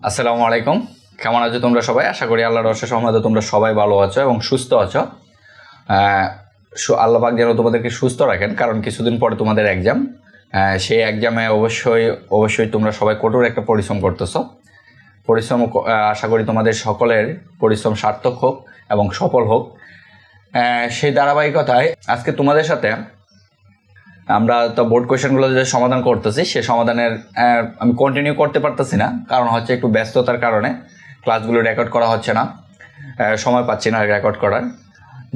আসসালামু আলাইকুম। কেমন আছো তোমরা সবাই? আশা করি আল্লাহর অশেষ রহমতে তোমরা সবাই ভালো আছো এবং সুস্থ আছো। আল্লাহ পাক যেন তোমাদেরকে সুস্থ রাখেন, কারণ কিছুদিন পরে তোমাদের এক্সাম। সেই এক্সামে অবশ্যই তোমরা সবাই কঠোর একটা পরিশ্রম করতেছো। আশা করি তোমাদের সকলের পরিশ্রম সার্থক হোক এবং সফল হোক। সেই ধারাবাহিকতায় আজকে তোমাদের সাথে আমরা তো বোর্ড কোয়েশ্চেনগুলো যে সমাধান করতেছি, সে সমাধানের আমি কন্টিনিউ করতে পারতেছি না, কারণ হচ্ছে একটু ব্যস্ততার কারণে ক্লাসগুলো রেকর্ড করা হচ্ছে না, সময় পাচ্ছি না রেকর্ড করার।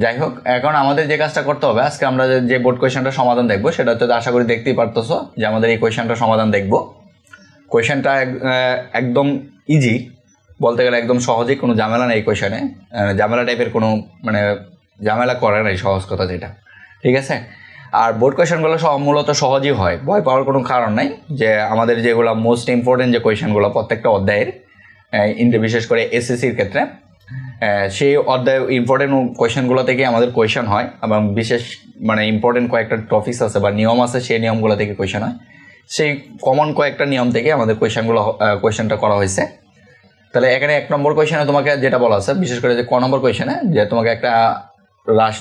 যাই হোক, এখন আমাদের যে কাজটা করতে হবে, আজকে আমরা যে বোর্ড কোয়েশ্চেনটা সমাধান দেখবো সেটা হচ্ছে, আশা করি দেখতেই পারতেছো যে আমাদের এই কোয়েশ্চেনটা সমাধান দেখবো। কোয়েশ্চেনটা একদম ইজি, বলতে গেলে একদম সহজেই, কোনো ঝামেলা নেই কোয়েশ্চেনে, ঝামেলা টাইপের কোনো ঝামেলা করে নাই, সহজ কথা যেটা, ঠিক আছে। আর বোর্ড কোয়েশ্চেনগুলো মূলত সহজই হয়, ভয় পাওয়ার কোনো কারণ নাই। যে আমাদের যেগুলো মোস্ট ইম্পর্টেন্ট যে কোয়েশ্চেনগুলো প্রত্যেকটা অধ্যায়ের, বিশেষ করে এসএসসির ক্ষেত্রে, সেই অধ্যায় ইম্পর্টেন্ট কোয়েশ্চেনগুলো থেকে আমাদের কোয়েশ্চেন হয়, এবং বিশেষ ইম্পর্টেন্ট কয়েকটা টপিকস আছে বা নিয়ম আছে, সেই নিয়মগুলো থেকে কোয়েশ্চেন হয়। সেই কমন কয়েকটা নিয়ম থেকে আমাদের কোয়েশ্চেনটা করা হয়েছে। তাহলে এখানে 1 নম্বর কোয়েশ্চেনে তোমাকে যেটা বলা আছে, বিশেষ করে যে ক নম্বর কোয়েশ্চেনে, যে তোমাকে একটা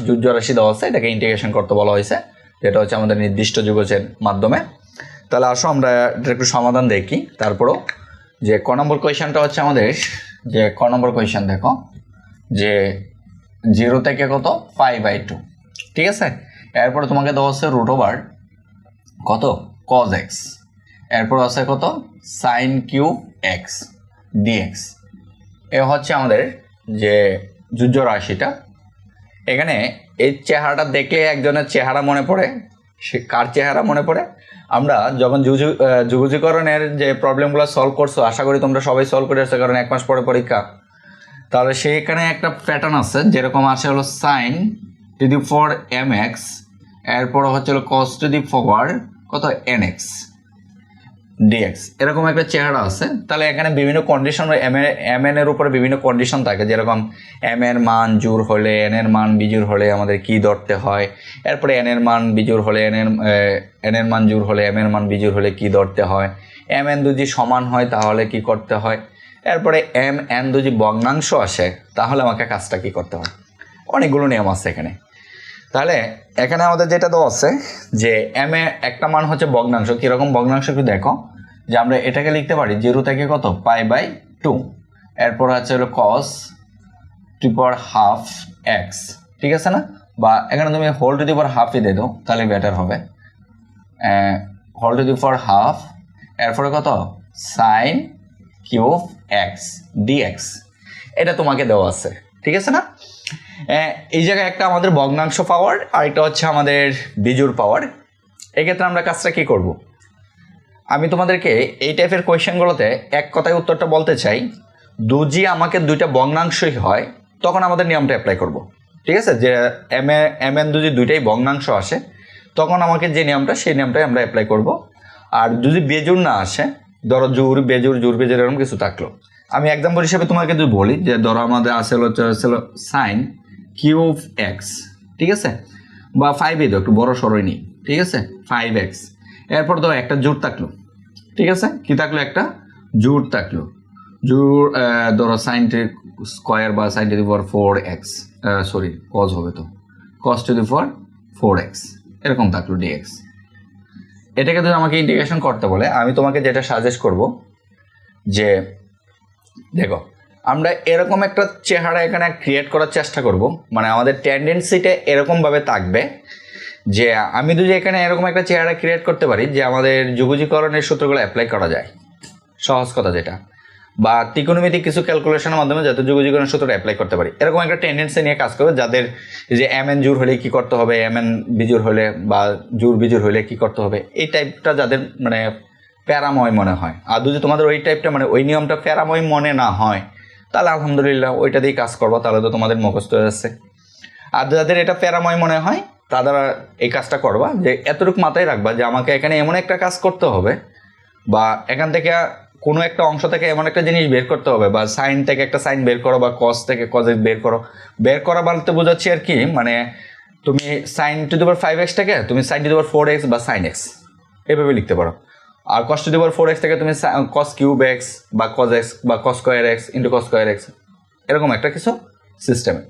যুগ্য রাশি দেওয়া আছে, এটাকে ইন্টিগ্রেশন করতে বলা হয়েছে, যেটা হচ্ছে আমাদের নির্দিষ্ট যুগজের মাধ্যমে। তাহলে আসো আমরা এটা একটু সমাধান দেখি। তারপরও যে ক নম্বর কোয়েশ্চেনটা হচ্ছে আমাদের, যে ক নম্বর কোয়েশ্চেন দেখো, যে 0 থেকে কত π/2, ঠিক আছে। এরপরে তোমাকে দেওয়া হচ্ছে √ওভার কত cos x, এরপর আছে কত sin কিউব x dx। এ হচ্ছে আমাদের যে যুগ্য রাশিটা। এখানে এই চেহারাটা দেখলে একজনের চেহারা মনে পড়ে। সে কার চেহারা মনে পড়ে? আমরা যখন যুগজীকরণের যে প্রবলেমগুলো সলভ করছো, আশা করি তোমরা সবাই সলভ করে আসছো, কারণ 1 মাস পরে পরীক্ষা। তাহলে সেইখানে একটা প্যাটার্ন আছে, যেরকম আসে হলো sin to the power mx, এরপর হচ্ছে হলো cos to the power কত nx dx, এরকম একটা চেহারা আছে। তাহলে এখানে বিভিন্ন কন্ডিশন, এম এন এর উপরে বিভিন্ন কন্ডিশন থাকে, যেরকম এম এর মান জোড় হলে, এন এর মান বিজোড় হলে আমাদের কি ধরতে হয়, এরপরে এন এর মান বিজোড় হলে, এন এর মান জোড় হলে, এম এর মান বিজোড় হলে কি ধরতে হয়, এম এন যদি সমান হয় তাহলে কি করতে হয়, এরপরে এম এন যদি ভগ্নাংশ আসে তাহলে আমাকে কাজটা কি করতে হয়। অনেকগুলো নিয়ম আছে এখানে। তাহলে এখানে আমাদের যেটা দেওয়া আছে, যে এম এ একটা মান হচ্ছে ভগ্নাংশ। কীরকম ভগ্নাংশ একটু দেখো, যে আমরা এটাকে লিখতে পারি 0 থেকে কত π/2, এরপর আছে হলো cos to power half x, ঠিক আছে না? বা এখানে তুমি হোল টু দি পাওয়ার হাফই দিয়ে দাও, তাহলে বেটার হবে। Whole to the power half, এরপরে কত sin কিউব x dx, এটা তোমাকে দেওয়া আছে, ঠিক আছে না? এই জায়গায় একটা আমাদের ভগ্নাংশ পাওয়ার, আর এটা হচ্ছে আমাদের বিজোড় পাওয়ার। এক্ষেত্রে আমরা কাজটা কি করব? আমি তোমাদেরকে এই টাইপের কোয়েশ্চেনগুলোতে এক কথায় উত্তরটা বলতে চাই, যদি আমাকে দুইটা ভগ্নাংশই হয় তখন আমাদের নিয়মটা অ্যাপ্লাই করব, ঠিক আছে। যে এম এন যদি দুইটাই ভগ্নাংশ আসে, তখন আমাকে যে নিয়মটা, সেই নিয়মটাই আমরা অ্যাপ্লাই করব। আর যদি বেজোড় না আসে, ধরো জোড় বেজোড় এরকম কিছু থাকলো, আমি এক্সাম্পল হিসেবে তোমাকে যদি বলি, যে ধরো আমাদের আসলে sin কিউব x, ঠিক আছে, বা 5 দাও, একটু বড় সরই নিই, ঠিক আছে, 5x, এরপর ধরো একটা জোড় থাকলো, ঠিক আছে, কি থাকলো, একটা জোড় থাকলো, জোড় ধরো sin স্কোয়ার বা sin two the power 4x, sorry cos হবে, তো cos to the power 4x এরকম থাকলো dx। এটাকে যদি আমাকে ইন্টিগ্রেশন করতে বলে, আমি তোমাকে যেটা সাজেস্ট করব, যে দেখো আমরা এরকম একটা চেহারা এখানে ক্রিয়েট করার চেষ্টা করব, আমাদের টেন্ডেন্সিটা এরকমভাবে থাকবে, যে আমি যদি এখানে এরকম একটা চেহারা ক্রিয়েট করতে পারি, যে আমাদের যুগজীকরণের সূত্রগুলো অ্যাপ্লাই করা যায়, সহজ কথা যেটা, বা ত্রিকোণমিতিক কিছু ক্যালকুলেশনের মাধ্যমে যাতে যুগজীকরণের সূত্রটা অ্যাপ্লাই করতে পারি, এরকম একটা টেন্ডেন্সি নিয়ে কাজ করবে, যাদের যে এম এন জোড় হলে কী করতে হবে, এম এন বিজোড় হলে বা জোড় বিজোড় হলে কী করতে হবে, এই টাইপটা যাদের প্যারাময় মনে হয়। আর যদি তোমাদের ওই টাইপটা ওই নিয়মটা প্যারাময় মনে না হয়, তাহলে আলহামদুলিল্লাহ ওইটা দিয়েই কাজ করবো, তাহলে তো তোমাদের মুখস্থ হয়ে যাচ্ছে। আর যাদের এটা প্যারাময় মনে হয়, তারা এই কাজটা করবা, যে এতটুকু মাথায় রাখবা, যে আমাকে এখানে এমন একটা কাজ করতে হবে, বা এখান থেকে কোনো একটা অংশ থেকে এমন একটা জিনিস বের করতে হবে, বা সাইন থেকে একটা সাইন বের করো, বা কস থেকে কস বের করা বলতে বোঝাচ্ছি আর কি, তুমি sin two the power 5x থেকে তুমি sin two the power 4x বা sin x এভাবে লিখতে পারো। আর cos to the power 4x থেকে তুমি cos কিউব x বা cos x বা cos square x into cos square x এরকম একটা কিছু সিস্টেমে,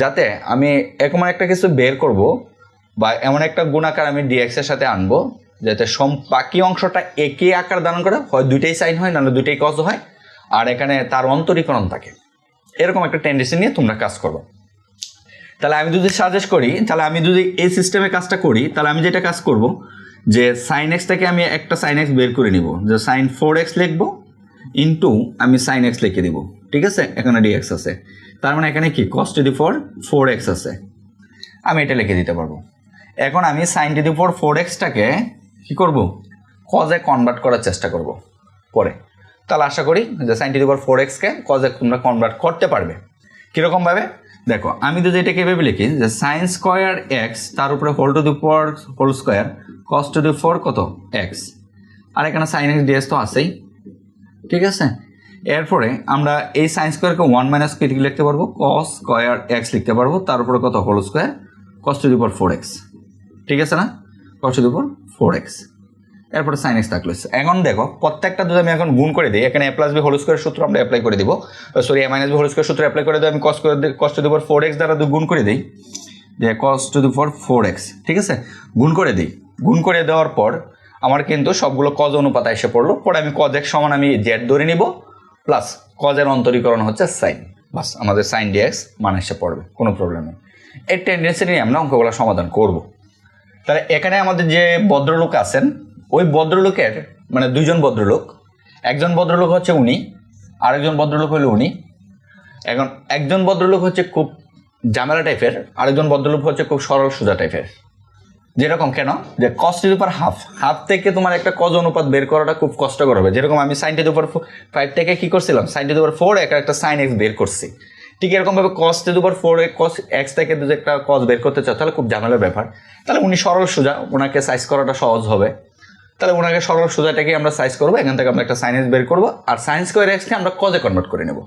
যাতে আমি এরকম একটা কিছু বের করব বা এমন একটা গুণাকার আমি dx এর সাথে আনবো যাতে বাকি অংশটা একই আকার ধারণ করে, হয় দুইটাই সাইন হয়, নাহলে দুইটাই cos হয়, আর এখানে তার অন্তরীকরণ থাকে। এরকম একটা টেন্ডেন্সি নিয়ে তোমরা কাজ করবে। তাহলে আমি যদি সাজেস্ট করি, তাহলে আমি যদি এই সিস্টেমে কাজটা করি, তাহলে আমি যেটা কাজ করব যে সাইন এক্স থেকে আমি একটা সাইন এক্স বের করে নিব, যে সাইন 4x লিখবো ইন্টু আমি সাইন এক্স লিখে দিব, ঠিক আছে, এখানে ডিএক্স আছে, তার মানে এখানে কি cos to the power 4x আছে, আমি এটা লিখে দিতে পারবো। এখন আমি সাইন টু দি পাওয়ার 4xটাকে কী করব, কজে কনভার্ট করার চেষ্টা করব পরে। তাহলে আশা করি যে সাইন টু দি পাওয়ার 4xকে কজে তোমরা কনভার্ট করতে পারবে। কীরকমভাবে দেখো, আমি যদি এটাকে এভাবে লিখি যে সাইন স্কোয়ার এক্স তার উপরে whole to the power whole square cos to the power কত এক্স, আর এখানে সাইন এক্স ডিএস তো আছেই, ঠিক আছে। এরপরে আমরা এই সাইন স্কোয়ারকে 1 মাইনাস কি লিখতে পারবো, কস স্কোয়ার এক্স লিখতে পারবো, তার উপরে কত whole square cos to the power 4x, ঠিক আছে না, কস টু দি পাওয়ার 4x, এরপরে সাইন এক্স থাকলো। এখন দেখো প্রত্যেকটা যদি আমি এখন গুণ করে দিই, এখানে এ প্লাস বি হোল স্কোয়ার সূত্র আমরা অ্যাপ্লাই করে দিব, সরি এ মাইনাস বি হোল স্কোয়ার সূত্র অ্যাপ্লাই করে দিই, আমি কস টু দি পাওয়ার 4x দ্বারা গুণ করে দিই, যে কস টু দি পাওয়ার 4x, ঠিক আছে, গুণ করে দিই। গুণ করে দেওয়ার পর আমার কিন্তু সবগুলো কজ অনুপাত এসে পড়লো, পরে আমি কজ এক্স সমান আমি জেড ধরে নিব, প্লাস কজের অন্তরীকরণ হচ্ছে সাইন, বাস আমাদের সাইন ডিএক্স মান এসে পড়বে, কোনো প্রবলেম নেই। এই টেন্ডেন্সি নিয়ে আমরা অঙ্কগুলো সমাধান করব। তাহলে এখানে আমাদের যে ভদ্রলোক আছেন, ওই ভদ্রলোকের মানে দুইজন ভদ্রলোক, একজন ভদ্রলোক হচ্ছে উনি, আরেকজন ভদ্রলোক হলো উনি। এখন একজন ভদ্রলোক হচ্ছে খুব ঝামেলা টাইপের, আরেকজন ভদ্রলোক হচ্ছে খুব সরল সোজা টাইপের। যেরকম কেন, যে কস টু দি পাওয়ার হাফ থেকে তোমার একটা কজ অনুপাত বের করাটা খুব কষ্টকর হবে। যেরকম আমি সাইন টু দি পাওয়ার 5 থেকে কি করছিলাম, সাইন টু দি পাওয়ার 4 একটা সাইন এক্স বের করছি, ঠিক এরকমভাবে কস to the power 4 cos x থেকে যদি একটা কজ বের করতে চাও তাহলে খুব ঝামেলার ব্যাপার। তাহলে উনি সরল সোজা, ওনাকে সাইজ করাটা সহজ হবে। তাহলে ওনাকে সরল সোজাটাকে আমরা সাইজ করবো, এখান থেকে আমরা একটা সাইন এক্স বের করবো, আর সাইন স্কোয়ার এক্সকে আমরা কজে কনভার্ট করে নেব।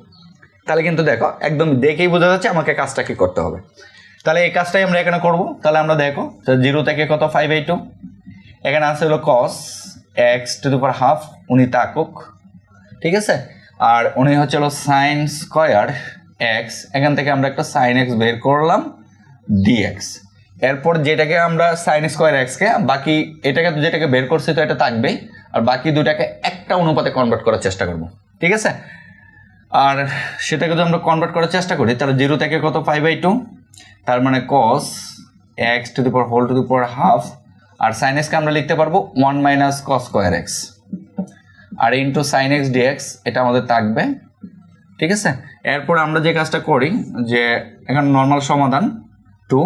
তাহলে কিন্তু দেখো একদম দেখেই বোঝা যাচ্ছে আমাকে কাজটা কি করতে হবে। তাহলে এই কাজটাই আমরা এখানে করব। তাহলে আমরা দেখো 0 থেকে কত 5/2, এখানে আছে হলো cos x to the power half, উনি তাকুক, ঠিক আছে, আর উনি হচ্ছে হলো সাইন স্কোয়ার এক্স, এখান থেকে আমরা একটা সাইন এক্স বের করলাম ডিএক্স। এরপর যেটাকে আমরা সাইন স্কোয়ার এক্সকে বাকি এটাকে যেটাকে বের করছি তো এটা থাকবেই, আর বাকি দুটাকে একটা অনুপাতে কনভার্ট করার চেষ্টা করব, ঠিক আছে। আর সেটাকে যদি আমরা কনভার্ট করার চেষ্টা করি, তাহলে 0 থেকে কত 5/2, তার মানে cos x to the power whole to the power half, আর সাইন এক্সকে আমরা লিখতে পারবো 1 মাইনাস কস স্কোয়ার এক্স, আর ইন্টু সাইন এক্স ডিএক্স, এটা আমাদের থাকবে, ঠিক আছে। এরপর আমরা যে কাজটা করি যে এখানে নর্মাল সমাধান 2,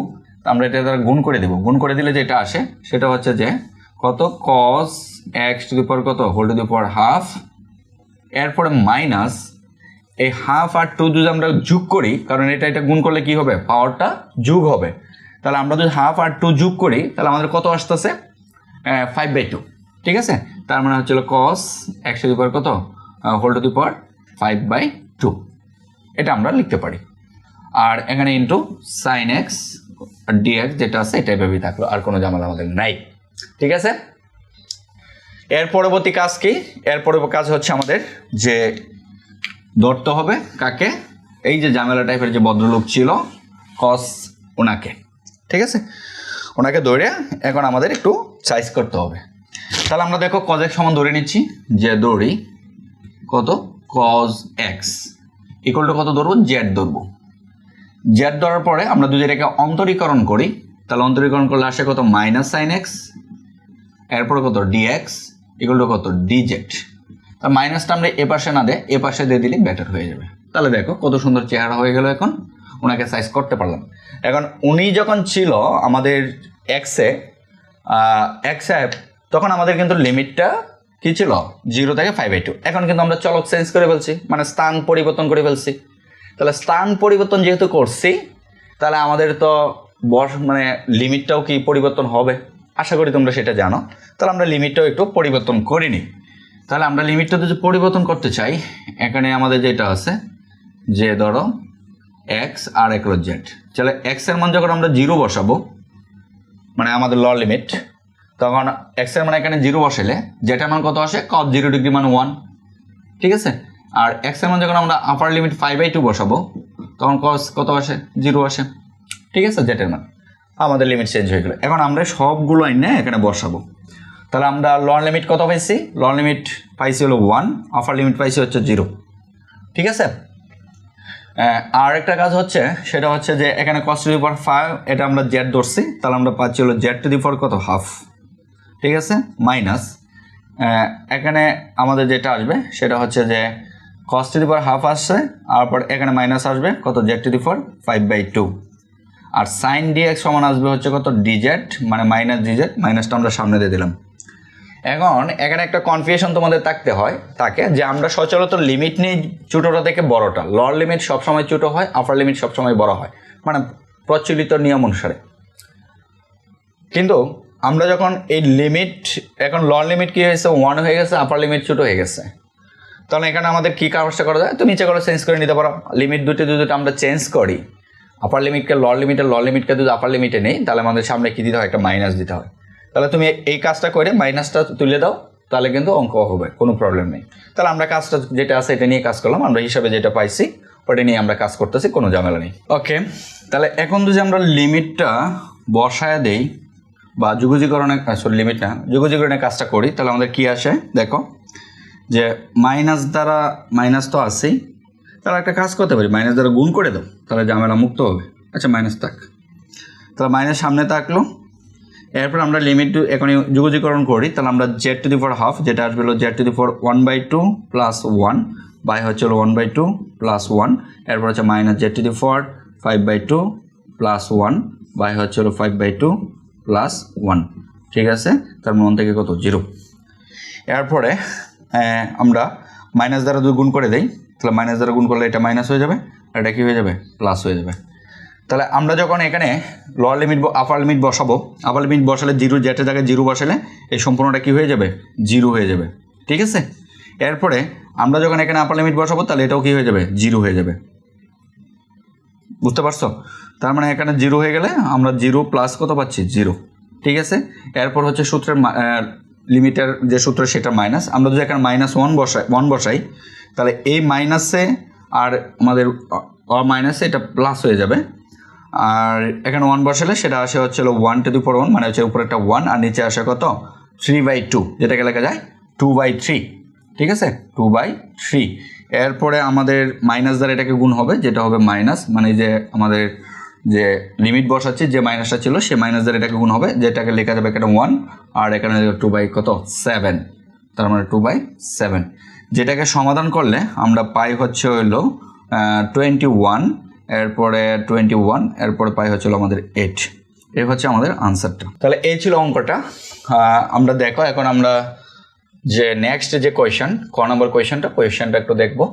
আমরা এটা দ্বারা গুণ করে দেবো, গুণ করে দিলে যেটা আসে সেটা হচ্ছে যে কত কস এক্স টু দি পাওয়ার কত whole to the power half, এরপরে মাইনাস এই হাফ আর 2 যদি আমরা যোগ করি, কারণ এটা গুণ করলে কি হবে, পাওয়ারটা যোগ হবে। তাহলে আমরা যদি হাফ আর 2 যোগ করি তাহলে আমাদের কত আসতেছে 5/2, ঠিক আছে। তার মানে হচ্ছিল কস এক্স টু দি পাওয়ার কত হোল টু দি পাওয়ার 5/2, এটা আমরা লিখতে পারি। আর এখানে ইন্টু সাইন এক্স আর ডিএক্স যেটা আছে এটা এভাবেই থাকলো, আর কোনো ঝামেলা আমাদের নাই, ঠিক আছে। এর পরবর্তী কাজ কি, এর পরবর্তী কাজ হচ্ছে আমাদের যে ধরতে হবে কাকে, এই যে ঝামেলা টাইপের যে ভদ্রলোক ছিল কস, ওনাকে, ঠিক আছে, ওনাকে ধরে এখন আমাদের একটু সাইজ করতে হবে। তাহলে আমরা দেখো কজ এক্স সমান ধরে নিচ্ছি, যে দৌড়ি কত কজ এক্স ইকুয়াল টু কত ধরবো, জেড ধরবো। জেড ধরার পরে আমরা যদি এটাকে অন্তরীকরণ করি, তাহলে অন্তরীকরণ করলে আসে কত মাইনাস সাইন এক্স, এরপরে কত ডিএক্স ইকুয়াল টু কত ডিজেড। তা মাইনাসটা আমরা এ পাশে না দিয়ে এ পাশে দিয়ে দিলে বেটার হয়ে যাবে। তাহলে দেখো কত সুন্দর চেহারা হয়ে গেল, এখন ওনাকে সাইজ করতে পারলাম। এখন উনি যখন ছিল আমাদের এক্সে তখন আমাদের কিন্তু লিমিটটা কি ছিল 0 থেকে 5/2, এখন কিন্তু আমরা চলক চেঞ্জ করে ফেলছি, মানে স্থান পরিবর্তন করে ফেলছি। তাহলে স্থান পরিবর্তন যেহেতু করছি, তাহলে আমাদের তো মানে লিমিটটাও কি পরিবর্তন হবে, আশা করি তোমরা সেটা জানো। তাহলে আমরা লিমিটটাও একটু পরিবর্তন করিনি। তাহলে আমরা লিমিটটা যদি পরিবর্তন করতে চাই, এখানে আমাদের যেটা আছে যে ধরো এক্স আর এক হলো জেড, তাহলে এক্স এর মান যখন আমরা 0 বসাবো, মানে আমাদের ল লিমিট, তখন এক্স এর মান এখানে 0 বসাইলে যেটার মান কত আসে cos 0 ডিগ্রি মান 1, ঠিক আছে। আর এক্স এর মান যখন আমরা আপার লিমিট 5/2 বসাবো তখন cos কত আসে 0 আসে, ঠিক আছে, যেটার মান। আমাদের লিমিট চেঞ্জ হয়ে গেল। এখন আমরা সবগুলো আইনে এখানে বসাবো। তাহলে আমরা লোয়ার লিমিট কত পাইছি, লোয়ার লিমিট পাইছি হলো 1, আপার লিমিট পাইছি হচ্ছে 0, ঠিক আছে। আর একটা কাজ হচ্ছে সেটা হচ্ছে যে এখানে cos টু দি পাওয়ার 5 এটা আমরা z ধরছি, তাহলে আমরা পাচ্ছি হলো z টু দি পাওয়ার কত হাফ, ঠিক আছে, মাইনাস এখানে আমাদের যেটা আসবে সেটা হচ্ছে যে cos to the power half আসছে, তারপর এখানে মাইনাস আসবে কত z টু দি পাওয়ার 5/2, আর sin dx সমান আসবে হচ্ছে কত dz, মানে মাইনাস dz, মাইনাসটা আমরা সামনে দিয়ে দিলাম। এখন এখানে একটা কনফিউশন তোমাদের থাকে যে আমরা সচরাচর লিমিট নিই ছোটটা থেকে বড়টা, লোয়ার লিমিট সবসময় ছোট হয়, আপার লিমিট সবসময় বড় হয়, মানে প্রচলিত নিয়ম অনুসারে। কিন্তু আমরা যখন এই লিমিট এখন লোয়ার লিমিট কি হয়েছে 1 হয়ে গেছে, আপার লিমিট ছোট হয়ে গেছে, তাহলে এখানে আমাদের কী কাজটা করা যায়, তো নিচে করে চেঞ্জ করে নিতে পারো। লিমিট দুটো আমরা চেঞ্জ করি, আপার লিমিটকে লোয়ার লিমিটকে যদি আপার লিমিটে নেই তাহলে আমাদের সামনে কী দিতে হয়, একটা মাইনাস দিতে হয়। তাহলে তুমি এই কাজটা করে মাইনাসটা তুলে দাও, তাহলে কিন্তু অঙ্ক হবে, কোনো প্রবলেম নেই। তাহলে আমরা কাজটা যেটা আছে এটা নিয়ে কাজ করলাম, আমরা হিসাবে যেটা পাইছি ওটা নিয়ে আমরা কাজ করতেছি, কোনো ঝামেলা নেই। ওকে, তাহলে এখন যদি আমরা লিমিটটা বসায় দেই বা যুগজীকরণের কাজটা করি, তাহলে আমাদের কি আসে দেখো, যে মাইনাস দ্বারা মাইনাস তো আসেই, তাহলে একটা কাজ করতে পারি, মাইনাস দ্বারা গুণ করে দাও, তাহলে ঝামেলা মুক্ত হবে। আচ্ছা মাইনাস থাক, তাহলে মাইনাস সামনে থাকলো। এরপর আমরা লিমিট এখন যুগজীকরণ করি, তাহলে আমরা z to the power half যেটা আসবে হলো z to the power 1/2 plus 1 by হচ্ছে হলো 1/2 প্লাস 1, এরপর হচ্ছে minus z to the power 5/2 plus 1 by হচ্ছে হলো 5/2 প্লাস 1, ঠিক আছে। তার মন থেকে কত 0। এরপরে আমরা মাইনাস দ্বারা যদি গুণ করে দেই, তাহলে মাইনাস দ্বারা গুণ করলে এটা মাইনাস হয়ে যাবে, আর এটা কী হয়ে যাবে, প্লাস হয়ে যাবে। তাহলে আমরা যখন এখানে লোয়ার লিমিট আপার লিমিট বসাবো, আপার লিমিট বসালে 0 যেটা জায়গায় 0 বসালে এই সম্পূর্ণটা কী হয়ে যাবে, 0 হয়ে যাবে, ঠিক আছে। এরপরে আমরা যখন এখানে আপার লিমিট বসাবো তাহলে এটাও কী হয়ে যাবে, 0 হয়ে যাবে, বুঝতে পারছো। তার মানে এখানে 0 হয়ে গেলে আমরা 0 প্লাস কত পাচ্ছি, 0, ঠিক আছে। এরপর হচ্ছে সূত্রের লিমিটের যে সূত্র সেটা মাইনাস, আমরা যদি এখানে -1 বসাই তাহলে এই মাইনাসে আর আমাদের মাইনাসে এটা প্লাস হয়ে যাবে, আর এখানে 1 বসালে সেটা আসে হচ্ছে 1 টু দি পাওয়ার 1, মানে হচ্ছে উপরে একটা 1 আর নিচে আসে কত 3/2, যেটাকে লেখা যায় 2/3, ঠিক আছে, 2/3। এরপরে আমাদের মাইনাস দ্বারা এটাকে গুণ হবে, যেটা হবে মাইনাস, মানে যে আমাদের যে লিমিট বসাচ্ছি যে মাইনাসটা ছিল সে মাইনাস দ্বারা এটাকে গুণ হবে, যেটাকে লেখা যাবে এখানে 1 আর এখানে 2/7, তার মানে 2/7, যেটাকে সমাধান করলে আমরা পাই হচ্ছে হলো 21, এরপরে 21, এরপরে পাই হচ্ছিল আমাদের 8। এই হচ্ছে আমাদের আনসারটা। তাহলে এই ছিল অঙ্কটা। আমরা দেখো এখন আমরা যে নেক্সট যে ক নম্বর কোয়েশ্চেনটা একটু দেখবো।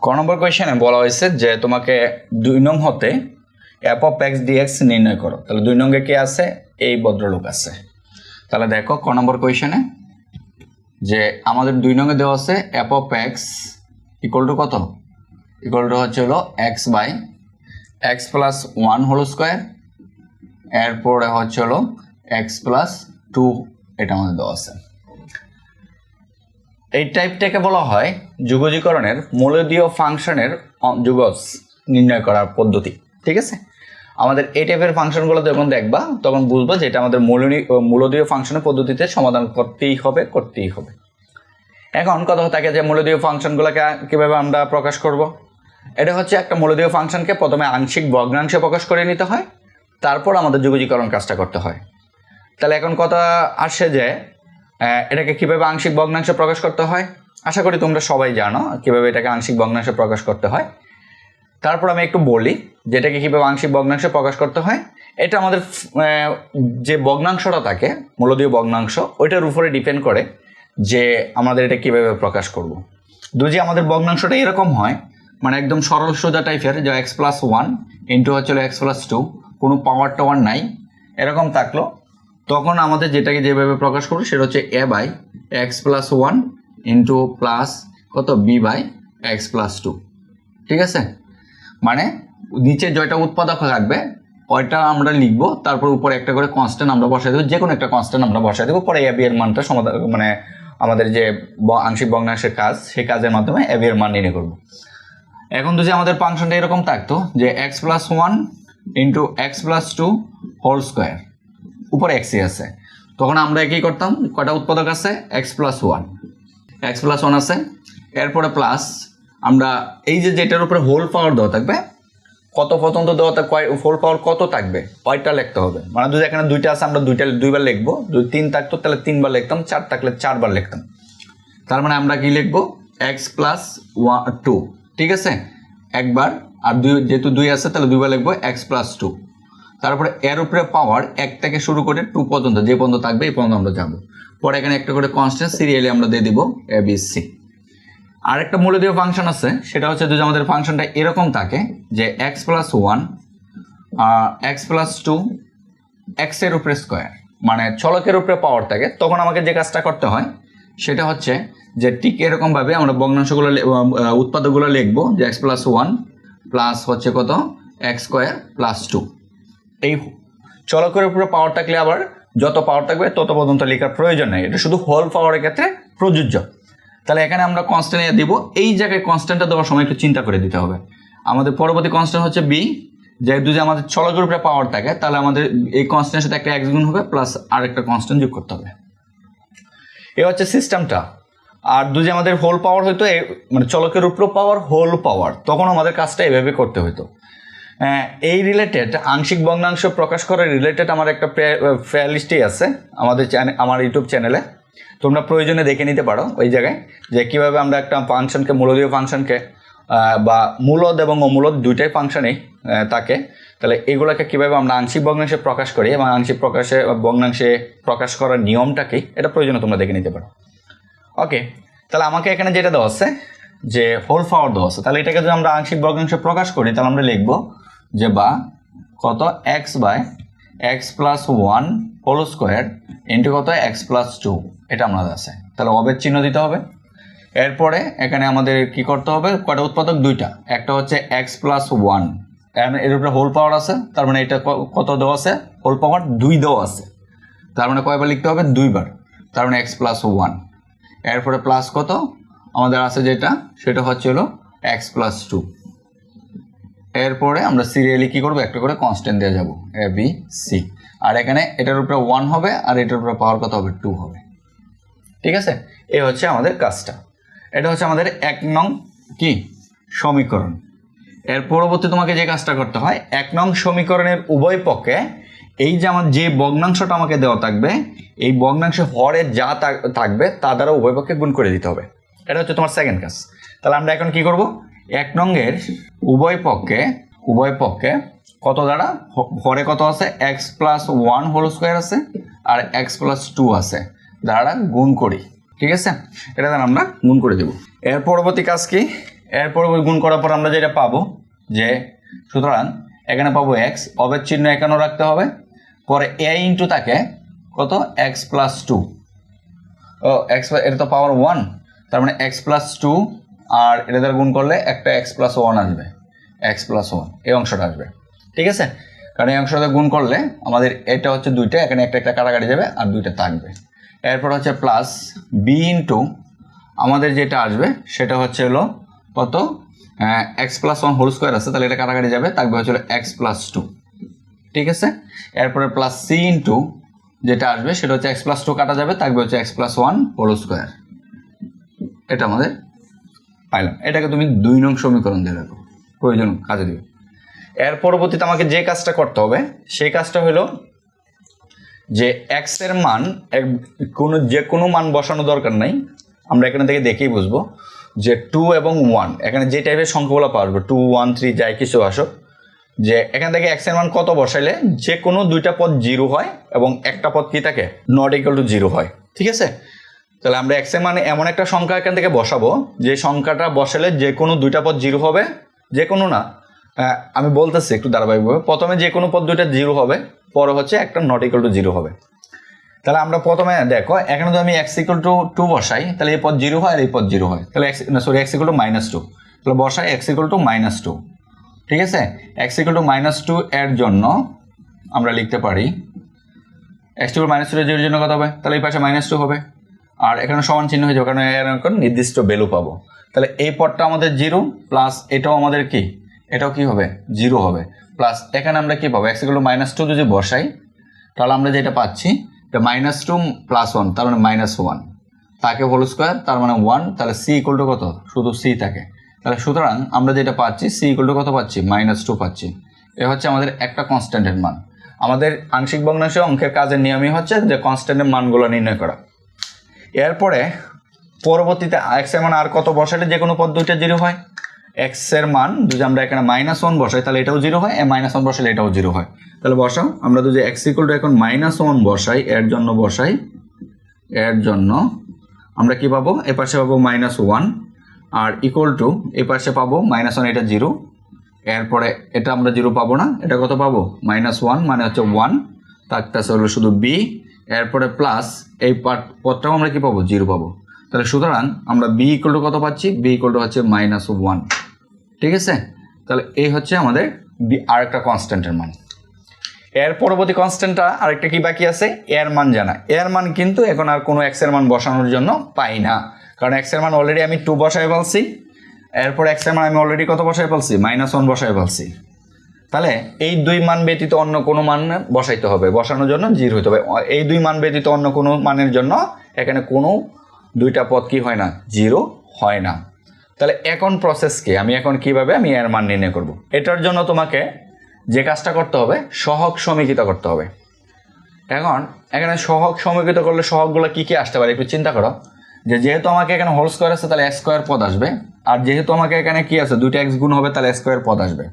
ক নম্বর কোয়েশ্চেনে বলা হয়েছে যে তোমাকে 2 নং হতে f of x dx নির্ণয় করো। তাহলে 2 নঙ্গে কে আছে, এই ভদ্রলোক আছে। তাহলে দেখো ক নম্বর কোয়েশ্চেনে যে আমাদের 2 নঙ্গে দেওয়া আছে f of x equal to কত, ইকুয়াল টু হচ্ছে হলো x প্লাস 1 হোল স্কোয়ার, এরপরে হচ্ছে হলো x প্লাস 2, এটা আমাদের দেওয়া আছে। এই টাইপটাকে বলা হয় যুগজীকরণের মূলদীয় ফাংশনের যুগজ নির্ণয় করার পদ্ধতি, ঠিক আছে। আমাদের এই টাইপের ফাংশনগুলো যখন দেখবা তখন বুঝবা যে এটা আমাদের মূলদীয় ফাংশনের পদ্ধতিতে সমাধান করতেই হবে। এখন কথা থাকে যে মূলদীয় ফাংশনগুলোকে কীভাবে আমরা প্রকাশ করব। এটা হচ্ছে একটা মূলদীয় ফাংশনকে প্রথমে আংশিক ভগ্নাংশে প্রকাশ করে নিতে হয়, তারপর আমাদের যুগজীকরণ কাজটা করতে হয়। তাহলে এখন কথা আসে যে এটাকে কীভাবে আংশিক ভগ্নাংশে প্রকাশ করতে হয়। আশা করি তোমরা সবাই জানো কীভাবে এটাকে আংশিক ভগ্নাংশে প্রকাশ করতে হয়। তারপর আমি একটু বলি যে এটাকে কীভাবে আংশিক ভগ্নাংশে প্রকাশ করতে হয়। এটা আমাদের যে ভগ্নাংশটা থাকে মূলদীয় ভগ্নাংশ, ওইটার উপরে ডিপেন্ড করে যে আমাদের এটা কীভাবে প্রকাশ করব। যদি আমাদের ভগ্নাংশটা এরকম হয়, মানে একদম সরল সোজা টাইপের, যে x প্লাস 1 ইন্টু হচ্ছিল x প্লাস 2, কোনো পাওয়ার টাওয়ার নাই, এরকম থাকলো, তখন আমাদের যেটাকে যেভাবে প্রকাশ করবো সেটা হচ্ছে a by x plus 1 into plus কত b বাই x প্লাস 2, ঠিক আছে। মানে নিচে জয়টা উৎপাদক থাকবে ওইটা আমরা লিখবো, তারপর উপরে একটা করে কনস্ট্যান্ট আমরা বসাই দেবো, যে কোনো একটা কনস্ট্যান্ট আমরা বসাই দেবো, পরে এ বি এর মানটা সমাধান মানে আমাদের যে আংশিক ভগ্নাংশের কাজ সেই কাজের মাধ্যমে এ বি এর মান নির্ণয় করবো। এখন যদি আমাদের ফাংশনটা এরকম থাকতো যে x plus one into x plus two whole square, উপরে এক্সই আছে, তখন আমরা কি করতাম, কয়টা উৎপাদক আছে, এক্স প্লাস ওয়ান আছে, এরপরে প্লাস আমরা এই যে যেটার উপরে হোল পাওয়ার দেওয়া থাকবে, কত পর্যন্ত দেওয়া হোল পাওয়ার কত থাকবে ওইটা লিখতে হবে। মানে যদি এখানে দুইটা আছে আমরা দুইবার লিখবো, যদি 3 থাকতো তাহলে 3বার লিখতাম, 4 থাকলে 4বার লিখতাম। তার মানে আমরা কি লিখবো, এক্স প্লাস 2, ঠিক আছে, একবার, আর যেহেতু 2 আছে তাহলে 2বার লিখবো এক্স প্লাস 2। তারপরে এর উপরে পাওয়ার 1 থেকে শুরু করে 2 পর্যন্ত, যে পর্যন্ত থাকবে এই পর্যন্ত আমরা যাবো। পরে এখানে একটা করে কনস্ট্যান্ট সিরিয়ালি আমরা দিয়ে দিব এ বি সি। আরেকটা মূলদীয় ফাংশন আছে, সেটা হচ্ছে যদি আমাদের ফাংশনটা এরকম থাকে যে x plus one x plus 2 x এর উপরে স্কোয়ার, মানে চলকের উপরে পাওয়ার থাকে, তখন আমাকে যে কাজটা করতে হয় সেটা হচ্ছে যে ঠিক এরকমভাবে আমরা ভগ্নাংশগুলো উৎপাদকগুলো লিখবো যে এক্স প্লাস ওয়ান প্লাস হচ্ছে কত এক্স স্কোয়ার প্লাস 2। এই চলকের উপরে পাওয়ার থাকলে আবার যত পাওয়ার থাকবে তত পর্যন্ত লেখার প্রয়োজন নেই, এটা শুধু হোল পাওয়ারের ক্ষেত্রে প্রযোজ্য। তাহলে এখানে আমরা কনস্ট্যান্ট দিব, এই জায়গায় কনস্ট্যান্টটা দেওয়ার সময় একটু চিন্তা করে দিতে হবে। আমাদের পরবর্তী কনস্ট্যান্ট হচ্ছে বি, যেহেতু যে আমাদের চলকের উপরে পাওয়ার থাকে তাহলে আমাদের এই কনস্ট্যান্টের সাথে একটা এক্স গুণ হবে প্লাস আরেকটা কনস্ট্যান্ট যোগ করতে হবে। এই হচ্ছে সিস্টেমটা। আর যদি আমাদের হোল পাওয়ার হইতো, মানে চলকের উপর পাওয়ার হোল পাওয়ার, তখন আমাদের কাজটা এভাবে করতে হতো। এই রিলেটেড আংশিক ভগ্নাংশ প্রকাশ করার রিলেটেড আমার একটা প্লেলিস্টই আছে আমার ইউটিউব চ্যানেলে, তোমরা প্রয়োজনে দেখে নিতে পারো ওই জায়গায় যে কীভাবে আমরা একটা ফাংশনকে, মূলদীয় ফাংশনকে বা মূলদ এবং অমূলদ দুইটাই ফাংশনেই থাকে, তাহলে এগুলোকে কীভাবে আমরা আংশিক ভগ্নাংশে প্রকাশ করি এবং আংশিক ভগ্নাংশে প্রকাশ করার নিয়মটা কি, এটা প্রয়োজনে তোমরা দেখে নিতে পারো। ওকে, তাহলে আমাকে এখানে যেটা দেওয়া আছে যে হোল পাওয়ার দেওয়া আছে, তাহলে এটাকে যদি আমরা আংশিক ভগ্নাংশে প্রকাশ করি তাহলে আমরা লিখবো যে বা কত x by x plus one whole square into কত এক্স প্লাস 2, এটা আমাদের আছে। তাহলে অবের চিহ্ন দিতে হবে। এরপরে এখানে আমাদের কি করতে হবে, কয়টা উৎপাদক, দুইটা, একটা হচ্ছে এক্স প্লাস ওয়ান, এর উপরে হোল পাওয়ার আছে, তার মানে এটা কত দেওয়া আছে, হোল পাওয়ার 2 দেওয়া আছে, তার মানে কয়বার লিখতে হবে, 2বার, তার মানে এক্স প্লাস 1। এরপরে প্লাস কত আমাদের আছে যেটা, সেটা হচ্ছে হলো এক্স প্লাস 2। এরপরে আমরা সিরিয়ালি কি করবো, একটা করে কনস্ট্যান্ট দিয়ে যাব এ বি সি, আর এখানে এটার উপরে 1 হবে আর এটার উপরে পাওয়ার কত হবে, 2 হবে। ঠিক আছে, এই হচ্ছে আমাদের কাজটা। এটা হচ্ছে আমাদের 1 নং কি সমীকরণ। এর পরবর্তী তোমাকে যে কাজটা করতে হয়, 1 নং সমীকরণের উভয় পক্ষে এই যে আমার যে ভগ্নাংশটা আমাকে দেওয়া থাকবে, এই ভগ্নাংশে হরে যা থাকবে তা দ্বারা উভয় পক্ষে গুণ করে দিতে হবে। এটা হচ্ছে তোমার সেকেন্ড কাজ। তাহলে আমরা এখন কি করব, 1 নংয়ের উভয় পক্ষে কত দ্বারা, হরে কত আছে, এক্স প্লাস 1 হোল স্কোয়ার আছে আর এক্স প্লাস 2 আছে, দ্বারা গুণ করি। ঠিক আছে, এটা দ্বারা আমরা গুণ করে দেব। এর পরবর্তী কাজ কি, এর পরবর্তী গুণ করার পর আমরা যেটা পাবো যে, সুতরাং এখানে পাবো এক্স, অবের চিহ্ন এখানেও রাখতে হবে, পরে এ ইন্টু তাকে কত এক্স প্লাস 2, ও এক্স, এটা তো পাওয়ার 1, তার মানে এক্স প্লাস 2, আর এটা দ্বারা গুণ করলে একটা এক্স প্লাস 1 আসবে, এক্স প্লাস 1 এই অংশটা আসবে। ঠিক আছে, কারণ এই অংশটা গুণ করলে আমাদের এটা হচ্ছে 2টা, এখানে একটা কাটাকাটি যাবে আর 2টা থাকবে। এরপর হচ্ছে প্লাস বি ইন্টু আমাদের যেটা আসবে সেটা হচ্ছে হলো কত, এক্স প্লাস 1 হোল স্কোয়ার আছে, তাহলে এটা কাটাকাটি যাবে, থাকবে হচ্ছে এক্স প্লাস 2। ঠিক আছে, এরপরে প্লাস সি ইন্টু যেটা আসবে সেটা হচ্ছে এক্স প্লাস 2 কাটা যাবে, থাকবে হচ্ছে এক্স প্লাস 1 হোল স্কোয়ার। এটা আমাদের পাইলাম। এটাকে তুমি 2 নং সমীকরণ দিয়ে রাখো, প্রয়োজন কাজে দিবে। এর পরবর্তীতে আমাকে যে কাজটা করতে হবে সেই কাজটা হলো যে এক্স এর মান যে কোনো মান বসানো দরকার নাই, আমরা এখানে থেকে দেখেই বুঝবো যে 2 এবং 1 এখানে যে টাইপের সংখ্যাগুলো পাওয়া যাবে, 2 1 3 যাই কিছু আসো, যে এখান থেকে এক্স এর মান কত বসাইলে যে কোনো 2টা পদ 0 হয় এবং একটা পদ কি থাকে, নট ইকুয়াল টু 0 হয়। ঠিক আছে, তাহলে আমরা এক্স এর মানে এমন একটা সংখ্যা এখান থেকে বসাবো যে সংখ্যাটা বসালে যে কোনো 2টা পদ 0 হবে, যে কোনো না, আমি বলতেছি একটু ধারাবাহিকভাবে, প্রথমে যে কোনো পদ 2টা 0 হবে, পরে হচ্ছে একটা নট ইকুয়াল টু 0 হবে। তাহলে আমরা প্রথমে দেখো এখানে যদি আমি এক্স ইকুয়াল টু 2 বসাই তাহলে এই পদ 0 হয় আর এই পদ 0 হয়, তাহলে এক্স ইকুয়াল টু -2, তাহলে বসাই এক্স ইকুয়াল টু -2। ঠিক আছে, এক্স ইকুয়াল টু -2 এর জন্য আমরা লিখতে পারি x2 -2 0 জন্য কত হবে, তাহলে এই পাশে -2 হবে, আর এখানে সমান চিহ্ন হয়ে যাবে কারণ এর নির্দিষ্ট ভ্যালু পাবো। তাহলে এই পদটা আমাদের 0 প্লাস এটাও আমাদের কি, এটাও কি হবে 0 হবে, প্লাস এখানে আমরা কি পাবো x = -2 যদি বসাই তাহলে আমরা যেটা পাচ্ছি এটা -2 + 1 তার মানে -1, তাকে হোল স্কোয়ার তার মানে 1, তাহলে c = কত, শুধু c থাকে। তাহলে সুতরাং আমরা যেটা পাচ্ছি c = কত পাচ্ছি, -2 পাচ্ছি। এ হচ্ছে আমাদের একটা কনস্ট্যান্টের মান। আমাদের আংশিক ভগ্নাংশ অঙ্কের কাজের নিয়মই হচ্ছে যে কনস্ট্যান্টের মানগুলো নির্ণয় করা। এরপরে পরবর্তীতে x এর মান আর কত বসালে যে কোনো পদ দুইটা 0 হয়। x এর মান যদি আমরা এখানে -1 বসাই তাহলে এটাও 0 হয়, -1 বসালে এটাও 0 হয়। তাহলে বসাও, আমরা যদি x = এখন -1 বসাই, এর জন্য বসাই, এর জন্য আমরা কি পাবো, এ পাশে পাবো -1 আর ইকুয়াল টু এই পাশে পাবো -1, এটা 0, এরপরে এটা আমরা 0 পাবো না, এটা কত পাবো -1 মানে হচ্ছে 1, তারটা হলো শুধু b, এরপরে প্লাস এই পদটাও আমরা কি পাবো 0 পাবো। তাহলে সুতরাং আমরা b = কত পাচ্ছি, b = হচ্ছে -1, ঠিক আছে। তাহলে এই হচ্ছে আমাদের আরেকটা কনস্ট্যান্টের মান। এর পরবর্তী কনস্ট্যান্টটা আরেকটা কি বাকি আছে, এর মান জানা। এর মান কিন্তু এখন আর কোনো x এর মান বসানোর জন্য পাই না, কারণ x এর মান অলরেডি আমি 2 বসাই ফেলছি, এরপর x এর মান আমি অলরেডি কত বসাই ফেলছি, -1 বসাই ফেলছি। তাহলে এই দুই মান ব্যতীত অন্য কোনো মান বসাইতে হবে, বসানোর জন্য 0 হইতে হবে। এই দুই মান ব্যতীত অন্য কোনো মানের জন্য এখানে কোনো দুইটা পদ কি হয় না, 0 হয় না। তাহলে এখন প্রসেস কি, আমি এখন কিভাবে আমি এর মান নির্ণয় করব। এটার জন্য তোমাকে যে কাজটা করতে হবে, সহগ সমীকৃত করতে হবে। এখন এখানে সহগ সমীকৃত করলে সহগগুলো কি কি আসতে পারে একটু চিন্তা করো। যে যেহেতু আমাকে এখানে হোল স্কোয়ার আছে তাহলে x² পদ আসবে, আর যেহেতু আমাকে এখানে কি আছে দুইটা x গুণ হবে তাহলে x² পদ আসবে,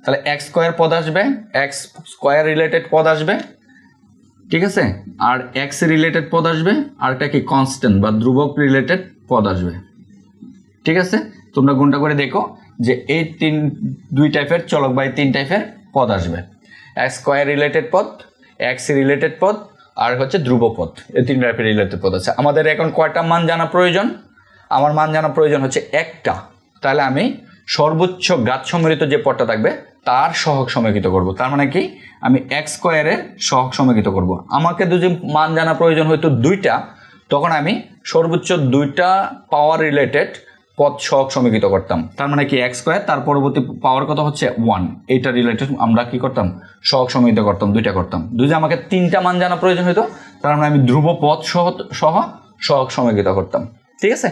তাহলে x² পদ আসবে, x² রিলেটেড পদ আসবে, ঠিক আছে, আর x রিলেটেড পদ আসবে, আর একটা কি কনস্ট্যান্ট বা ধ্রুবক রিলেটেড পদ আসবে, ঠিক আছে। তোমরা গুণটা করে দেখো যে এই দুই টাইপের চলক বা 3 টাইপের পদ আসবে, x² রিলেটেড পদ, x রিলেটেড পদ, আর হচ্ছে ধ্রুব পদ, এই 3 টাইপের রিলেটেড পদ আছে। আমাদের এখন কয়টা মান জানা প্রয়োজন, আমার মান জানা প্রয়োজন হচ্ছে একটা। তাহলে আমি সর্বোচ্চ ঘাত সম্মিলিত যে পদটা থাকবে তার সহগ সমীকৃত করব। তার মানে কি, আমি x² এর সহগ সমীকৃত করব। আমাকে যদি মান জানা প্রয়োজন হয়তো 2টা, তখন আমি সর্বোচ্চ 2টা পাওয়ার রিলেটেড পদ সহগ সমীকৃত করতাম। তার মানে কি x² তার পরবর্তী পাওয়ার কত হচ্ছে 1, এইটা রিলেটেড আমরা কি করতাম, সহগ সমীকৃত করতাম, 2টা করতাম। যদি আমাকে 3টা মান জানা প্রয়োজন হতো তার মানে আমি ধ্রুব পদ সহ সহগ সমীকৃত করতাম, ঠিক আছে।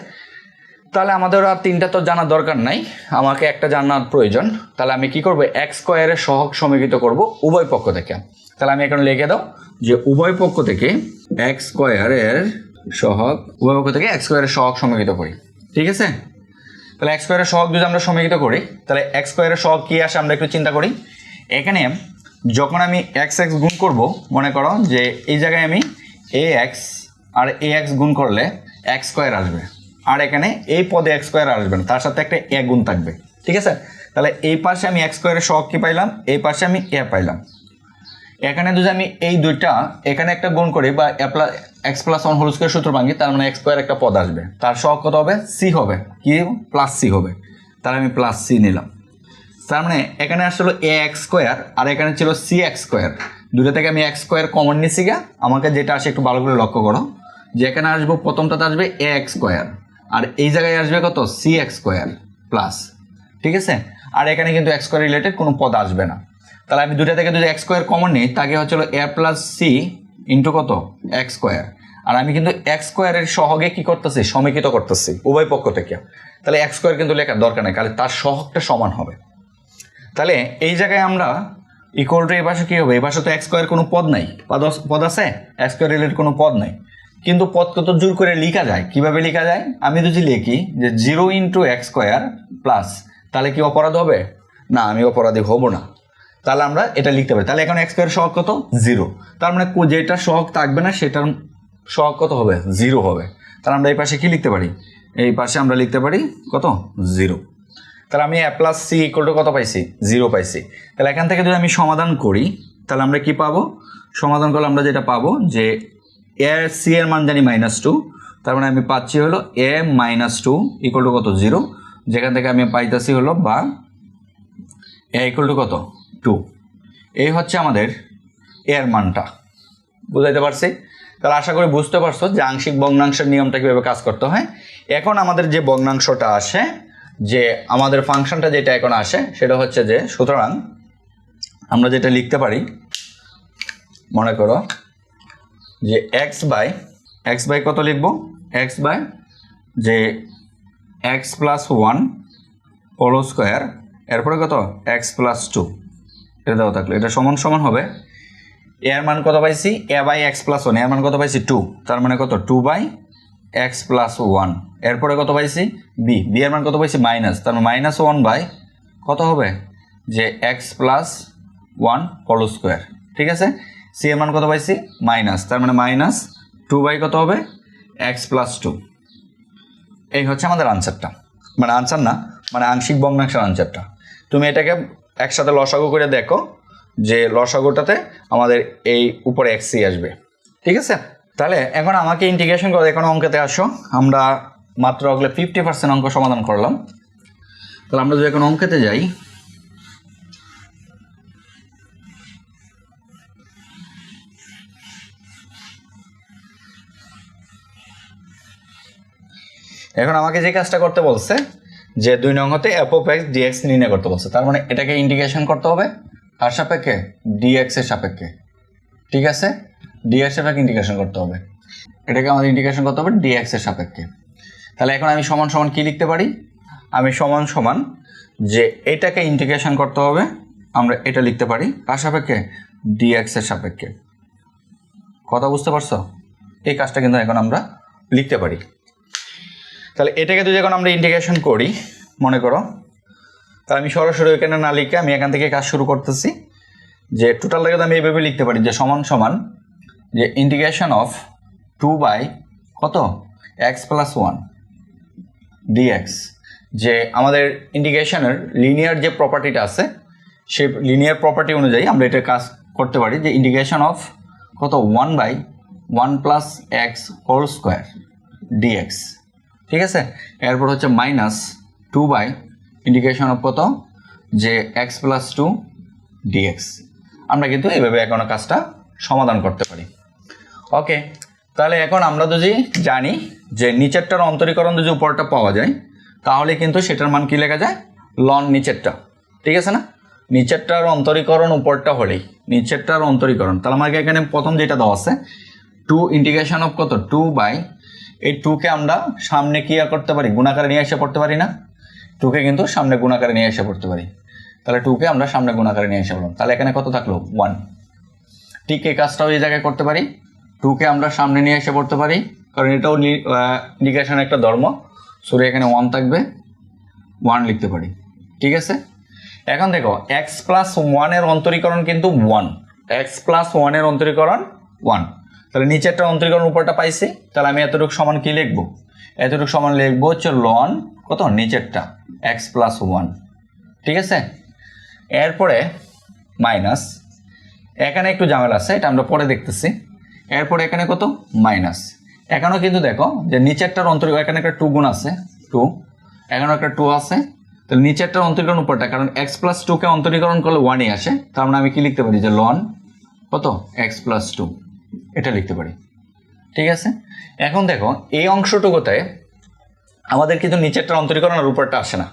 তাহলে আমাদের আর 3টা তো জানার দরকার নাই, আমাকে একটা জানার প্রয়োজন। তাহলে আমি কি করব, x² এর সহগ সমীকৃত করব উভয় পক্ষ থেকে। তাহলে আমি এখন লিখে দাও যে উভয় পক্ষ থেকে x² এর সহগ, উভয় পক্ষ থেকে x² এর সহগ সমীকৃত করি, ঠিক আছে। তাহলে x² এর সহগ যদি আমরা সমীকৃত করি তাহলে x² এর সহগ কি আসে আমরা একটু চিন্তা করি। এখানে যখন আমি x গুণ করব, মনে করো যে এই জায়গায় আমি ax আর ax গুণ করলে x² আসবে, আর এখানে এই পদে x² আসবে না, তার সাথে একটা a গুণ থাকবে, ঠিক আছে। তাহলে এই পাশে আমি x² এর সহগ কি পাইলাম, এই পাশে আমি a পাইলাম। এখানে যদি আমি এই দুইটা এখানে একটা গুণ করি বা x + 1 হোল স্কয়ার সূত্র ভাঙি, তার মানে x² একটা পদ আসবে, তার সহগ কত হবে, c হবে, কি +c হবে। তাহলে আমি +c নিলাম। তার মানে এখানে আসলে ax² আর এখানে ছিল cx², দুটো থেকে আমি x² কমন নিছি গা। আমাকে যেটা আসে একটু ভালো করে লক্ষ্য করো যে এখানে আসবো প্রথমটাতে আসবে ax² আর এই জায়গায় আসবে কত, cx² প্লাস, ঠিক আছে। আর এখানে কিন্তু x² রিলেটেড কোনো পদ আসবে না। তাহলে আমি দুটা থেকে যদি x² কমন নিই তাকে হচ্ছিল a + c ইন্টু কত, x²। আর আমি কিন্তু x² এর সহগে কি করতেছি, সমীকৃত করতেছি উভয় পক্ষ থেকে। তাহলে x² কিন্তু লেখার দরকার নেই, কারণ তার সহগটা সমান হবে। তাহলে এই জায়গায় আমরা ইকুয়াল টু এই পাশে কি হবে, এই পাশে তো x² কোনো পদ নাই, পদ আছে, x² রিলেটেড কোনো পদ নাই, কিন্তু পদকে তো জোর করে লেখা যায়। কিভাবে লেখা যায়, আমি যদি লিখি যে 0 × x² প্লাস, তাহলে কি অপরাধ হবে না, আমি অপরাধী হব না। তাহলে আমরা এটা লিখতে পারি। তাহলে এখন x² এর সহগ কত, 0। তার মানে যেটা সহগ থাকবে না সেটার সহগ কত হবে, 0 হবে। তাহলে আমরা এই পাশে কি লিখতে পারি, এই পাশে আমরা লিখতে পারি কত, 0। তাহলে আমি a + c = কত পাইছি, 0 পাইছি। তাহলে এখান থেকে যদি আমি সমাধান করি তাহলে আমরা কি পাবো, সমাধান করলে আমরা যেটা পাবো যে c এর মান জানি -2, তার মানে আমি পাচ্ছি হলো a - 2 = কত, 0। যেখান থেকে আমি পাইতাছি হলো বা a = কত, 2। এই হচ্ছে আমাদের এর মানটা। বুঝাইতে পারছি? তাহলে আশা করি বুঝতে পারছো যে আংশিক ভগ্নাংশের নিয়মটা কীভাবে কাজ করতে হয়। এখন আমাদের যে ভগ্নাংশটা আসে, যে আমাদের ফাংশনটা যেটা এখন আসে সেটা হচ্ছে যে, সুতরাং আমরা যেটা লিখতে পারি, মনে করো যে এক্স বাই কত লিখবো, এক্স বাই যে x plus one whole square, এরপরে কত এক্স প্লাস টু, এটা দেওয়া থাকলো, এটা সমান সমান হবে এর মান কত পাইছি, A by x plus one, এর মান কত পাইছি টু, তার মানে কত two by x plus one, এরপরে কত পাইছি বি এর মান কত পাইছি মাইনাস, তার মানে মাইনাস ওয়ান বাই কত হবে যে x plus one whole square. ঠিক আছে, সি এর মান কত পাইছি মাইনাস, তার মানে মাইনাস টু বাই কত হবে এক্স প্লাস টু। এই হচ্ছে আমাদের আনসারটা, মানে আনসার না, মানে আংশিক ভগ্নাংশের আনসারটা। তুমি এটাকে একসাথে লসাগু করে দেখো যে লসাগুটাতে আমাদের এই উপরে এক্সি আসবে। ঠিক আছে, তাহলে এখন আমাকে ইন্টিগ্রেশন করে, এখন অঙ্কেতে আসো। আমরা মাত্র অগলে 50% অঙ্ক সমাধান করলাম। তাহলে আমরা যদি এখন অঙ্কেতে যাই, এখন আমাকে যে কাজটা করতে বলছে যে 2 নং হতে এফ অফ এক্স ডিএক্স নির্ণয় করতে বলছে, তার মানে এটাকে ইন্টিগ্রেশন করতে হবে কার সাপেক্ষে, ডিএক্স এর সাপেক্ষে। ঠিক আছে, ডিএক্স এর সাপেক্ষে ইন্টিগ্রেশন করতে হবে, এটাকে আমাদের ইন্টিগ্রেশন করতে হবে ডিএক্স এর সাপেক্ষে। তাহলে এখন আমি সমান সমান কি লিখতে পারি, আমি সমান সমান যে এটাকে ইন্টিগ্রেশন করতে হবে, আমরা এটা লিখতে পারি কার সাপেক্ষে, ডিএক্স এর সাপেক্ষে। কথা বুঝতে পারছো? এই কাজটা কিন্তু এখন আমরা লিখতে পারি। তাহলে এটাকে যদি এখন আমরা ইন্টিগ্রেশন করি, মনে করো, তাহলে আমি সরাসরি এখানে না লিখে আমি এখান থেকে কাজ শুরু করতেছি, যে টোটালটাকে তো আমি এইভাবে লিখতে পারি যে সমান সমান যে ইন্টিগ্রেশন অফ 2 বাই কত এক্স প্লাস ওয়ান ডিএক্স। যে আমাদের ইন্টিগ্রেশনের লিনিয়ার যে প্রপার্টিটা আছে, সেই লিনিয়ার প্রপার্টি অনুযায়ী আমরা এটা কাজ করতে পারি যে ইন্টিগ্রেশন অফ কত 1 by 1 plus x whole square dx. ঠিক আছে, এরপর হচ্ছে মাইনাস 2 বাই ইন্টিগ্রেশন অফ কত যে এক্স প্লাস টু ডিএক্স। আমরা কিন্তু এইভাবে এখন কাজটা সমাধান করতে পারি। ওকে, তাহলে এখন আমরা যদি জানি যে নিচেরটার অন্তরীকরণ যদি উপরটা পাওয়া যায়, তাহলে কিন্তু সেটার মান কি লেখা যায়, লন নিচেরটা। ঠিক আছে না, নিচেরটার অন্তরীকরণ উপরটা হলেই নিচেরটার অন্তরীকরণ। তাহলে আমাকে এখানে প্রথম যেটা দেওয়া আছে 2 ইন্টিগ্রেশন অফ কত 2 বাই, এই 2কে আমরা সামনে কি করতে পারি, গুণাকারে নিয়ে এসে পড়তে পারি না, 2কে কিন্তু সামনে গুণাকারে নিয়ে এসে পড়তে পারি। তাহলে 2কে আমরা সামনে গুণাকারে নিয়ে এসে পড়লাম, তাহলে এখানে কত থাকলো 1। ঠিক এই কাজটাও এই জায়গায় করতে পারি, 2কে আমরা সামনে নিয়ে এসে পড়তে পারি, কারণ এটাও ইন্টিগ্রেশনের একটা ধর্ম। সরি, এখানে 1 থাকবে, 1 লিখতে পারি। ঠিক আছে, এখন দেখো এক্স প্লাস 1 এর অন্তরীকরণ কিন্তু 1, এক্স প্লাস 1 এর অন্তরীকরণ 1। তাহলে নিচেরটা অন্তরীকরণ উপরটা পাইছি, তাহলে আমি এতটুকু সমান কি লিখবো, এতটুকু সমান লিখবো হচ্ছে লন কত নিচেরটা এক্স প্লাস 1। ঠিক আছে, এরপরে মাইনাস, এখানে একটু ঝামেলা আছে, এটা আমরা পরে দেখতেছি। এরপরে এখানে কত মাইনাস, এখানেও কিন্তু দেখো যে নিচেরটার অন্তরীকরণ, এখানে একটা 2 গুণ আছে 2, এখানেও একটা 2 আছে, তাহলে নিচেরটার অন্তরীকরণ উপরটা, কারণ এক্স প্লাস 2কে অন্তরীকরণ করলে 1ই আসে, তার মানে আমি কি লিখতে পারি যে লন কত এক্স প্লাস 2, এটা লিখতে পারি। ঠিক আছে, এখন দেখো এই অংশটুকুতে আমাদের কিন্তু নিচেরটার অন্তরীকরণ আর উপরটা আসে না,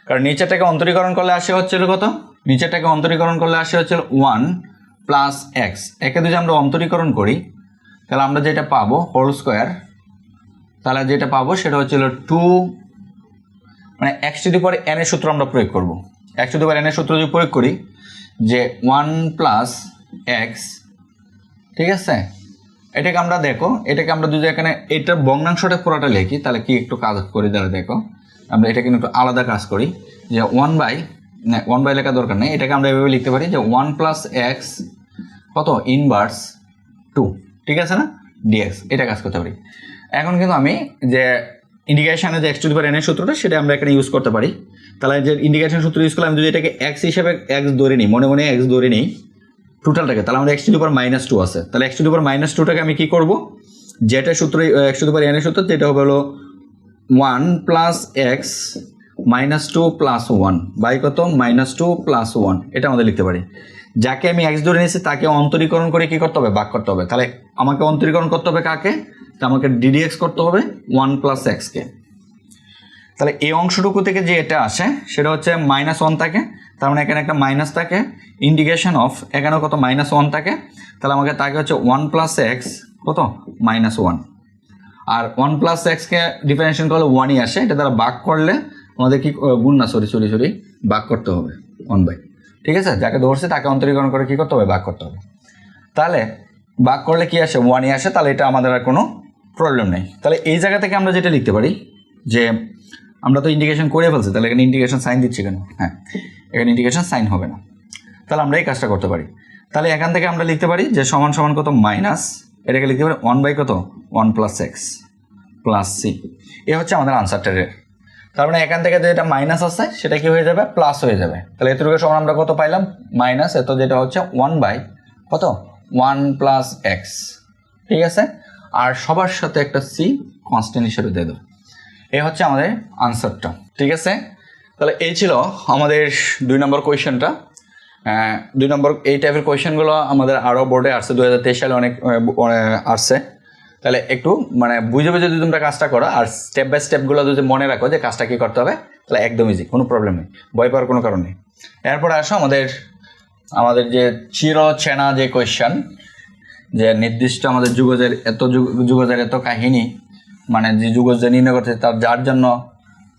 কারণ নিচেরটাকে অন্তরীকরণ করলে আসে হচ্ছিল কত, নিচেরটাকে অন্তরীকরণ করলে আসে হচ্ছিল 1 প্লাস এক্স। একে যদি আমরা অন্তরীকরণ করি, তাহলে আমরা যেটা পাবো হোল স্কোয়ার, তাহলে যেটা পাবো সেটা হচ্ছিল 2, মানে x to the power N এর সূত্র আমরা প্রয়োগ করব। X to the power N এর সূত্র যদি প্রয়োগ করি যে 1 প্লাস এক্স। ঠিক আছে, এটাকে আমরা দেখো, এটাকে আমরা যদি এখানে এটার ভগ্নাংশটা পুরোটা লিখি, তাহলে কি একটু কাজ করি, তাহলে দেখো আমরা এটা কিন্তু একটু আলাদা কাজ করি, যে 1 বাই লেখা দরকার নেই, এটাকে আমরা এভাবে লিখতে পারি যে 1 প্লাস এক্স কত ইনভার্স 2। ঠিক আছে না, ডিএক্স, এটা কাজ করতে পারি। এখন কিন্তু আমি যে ইন্টিগ্রেশনে যে x to the power N এর সূত্রটা, সেটা আমরা এখানে ইউজ করতে পারি। তাহলে যে ইন্টিগ্রেশন সূত্র ইউজ করলে আমি যদি এটাকে এক্স হিসেবে এক্স ধরে নিই, মনে মনে এক্স ধরে নিই টোটালটাকে, তাহলে আমাদের এক্স টু দি পাওয়ার -2 আছে। তাহলে এক্স টু দি পাওয়ার -2টাকে আমি কি করব, যেটা সূত্র x to the power N এর সূত্র, যেটা হবে হলো 1 প্লাস এক্স -2 প্লাস 1 বাই কত -2 প্লাস 1, এটা আমাদের লিখতে পারি। যাকে আমি এক্স ধরে নিয়েছি তাকে অন্তরীকরণ করে কি করতে হবে, ভাগ করতে হবে। তাহলে আমাকে অন্তরীকরণ করতে হবে কাকে, আমাকে ডিডিএক্স করতে হবে 1 + x-কে। তাহলে এই অংশটুকু থেকে যে এটা আসে সেটা হচ্ছে -1 থাকে, তার মানে এখানে একটা মাইনাস থাকে, ইন্টিগ্রেশন অফ এখানেও কত -1 থাকে, তাহলে আমাকে তাকে হচ্ছে 1 + x কত -1, আর 1 + x-কে ডিফারেন্সিয়েশন করলে 1ই আসে, এটা দ্বারা ভাগ করলে আমাদের কি গুণ না সরি ভাগ করতে হবে 1/, ঠিক আছে। যাকে ধরছে তাকে অন্তরীকরণ করে কি করতে হবে, ভাগ করতে হবে। তাহলে ভাগ করলে কি আসে, 1ই আসে, তাহলে এটা আমাদের আর কোনো প্রবলেম নেই। তাহলে এই জায়গা থেকে আমরা যেটা লিখতে পারি যে আমরা তো ইন্টিগ্রেশন করে ফেলছি, তাহলে এখানে ইন্টিগ্রেশন সাইন দিচ্ছি কেন, হ্যাঁ এখানে ইন্টিগ্রেশন সাইন হবে না, তাহলে আমরা এই কাজটা করতে পারি। তাহলে এখান থেকে আমরা লিখতে পারি যে সমান সমান কত মাইনাস, এটাকে লিখতে পারি 1/, কত 1 + x + c, এ হচ্ছে আমাদের আনসারটার। তার মানে এখান থেকে যেটা মাইনাস আছে সেটা কি হয়ে যাবে, প্লাস হয়ে যাবে। তাহলে এতটুকু সমান আমরা কত পাইলাম, মাইনাস এত যেটা হচ্ছে 1/, কত 1 + x, ঠিক আছে। আর সবার সাথে একটা সি কনস্ট্যান্ট হিসেবে দিয়ে দেবো, এই হচ্ছে আমাদের আনসারটা, ঠিক আছে। তাহলে এই ছিল আমাদের 2 নম্বর কোয়েশ্চেনটা। 2 নম্বর এই টাইপের কোয়েশ্চেনগুলো আমাদের আরও বোর্ডে আসছে, 2023 সালে অনেক আসছে। তাহলে একটু মানে বুঝে বুঝে যদি তোমরা কাজটা করো আর স্টেপ বাই স্টেপগুলো যদি মনে রাখো যে কাজটা কী করতে হবে, তাহলে একদম ইজি, কোনো প্রবলেম নেই, ভয় পাওয়ার কোনো কারণ নেই। এরপরে আসো আমাদের যে চিরচেনা যে কোয়েশ্চেন, যে নির্দিষ্ট আমাদের যুগজের এত কাহিনী, মানে যে যুগজ যে নির্ণয় করতে তার যার জন্য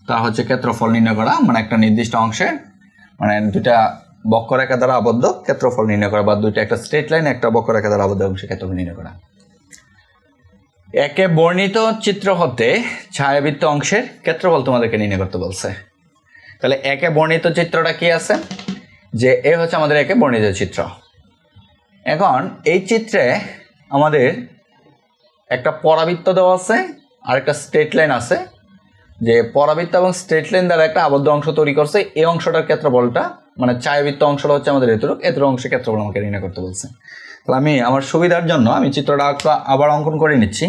তা হচ্ছে ক্ষেত্রফল নির্ণয় করা, মানে একটা নির্দিষ্ট অংশে মানে দুইটা বক্ররেখা দ্বারা আবদ্ধ ক্ষেত্রফল নির্ণয় করা, বা দুইটা একটা স্ট্রেট লাইন একটা বক্ররেখা দ্বারা আবদ্ধ অংশে ক্ষেত্রফল নির্ণয় করা। একে বর্ণিত চিত্র হতে ছায়াবৃত্ত অংশের ক্ষেত্রফল তোমাদেরকে নির্ণয় করতে বলছে। তাহলে একে বর্ণিত চিত্রটা কি আছে, যে এ হচ্ছে আমাদের একে বর্ণিত চিত্র। এখন এই চিত্রে আমাদের একটা পরাবৃত্ত দেওয়া আছে আর একটা স্ট্রেট লাইন আছে, যে পরাবৃত্ত এবং স্ট্রেট লাইন দ্বারা একটা আবদ্ধ অংশ তৈরি করছে, এই অংশটার ক্ষেত্রফলটা মানে ছায়াবৃত্ত অংশটা হচ্ছে আমাদের এতটুকু অংশের ক্ষেত্রফল আমাকে নির্ণয় করতে বলছে। তাহলে আমি আমার সুবিধার জন্য আমি চিত্রটা আবার অঙ্কন করে নিচ্ছি।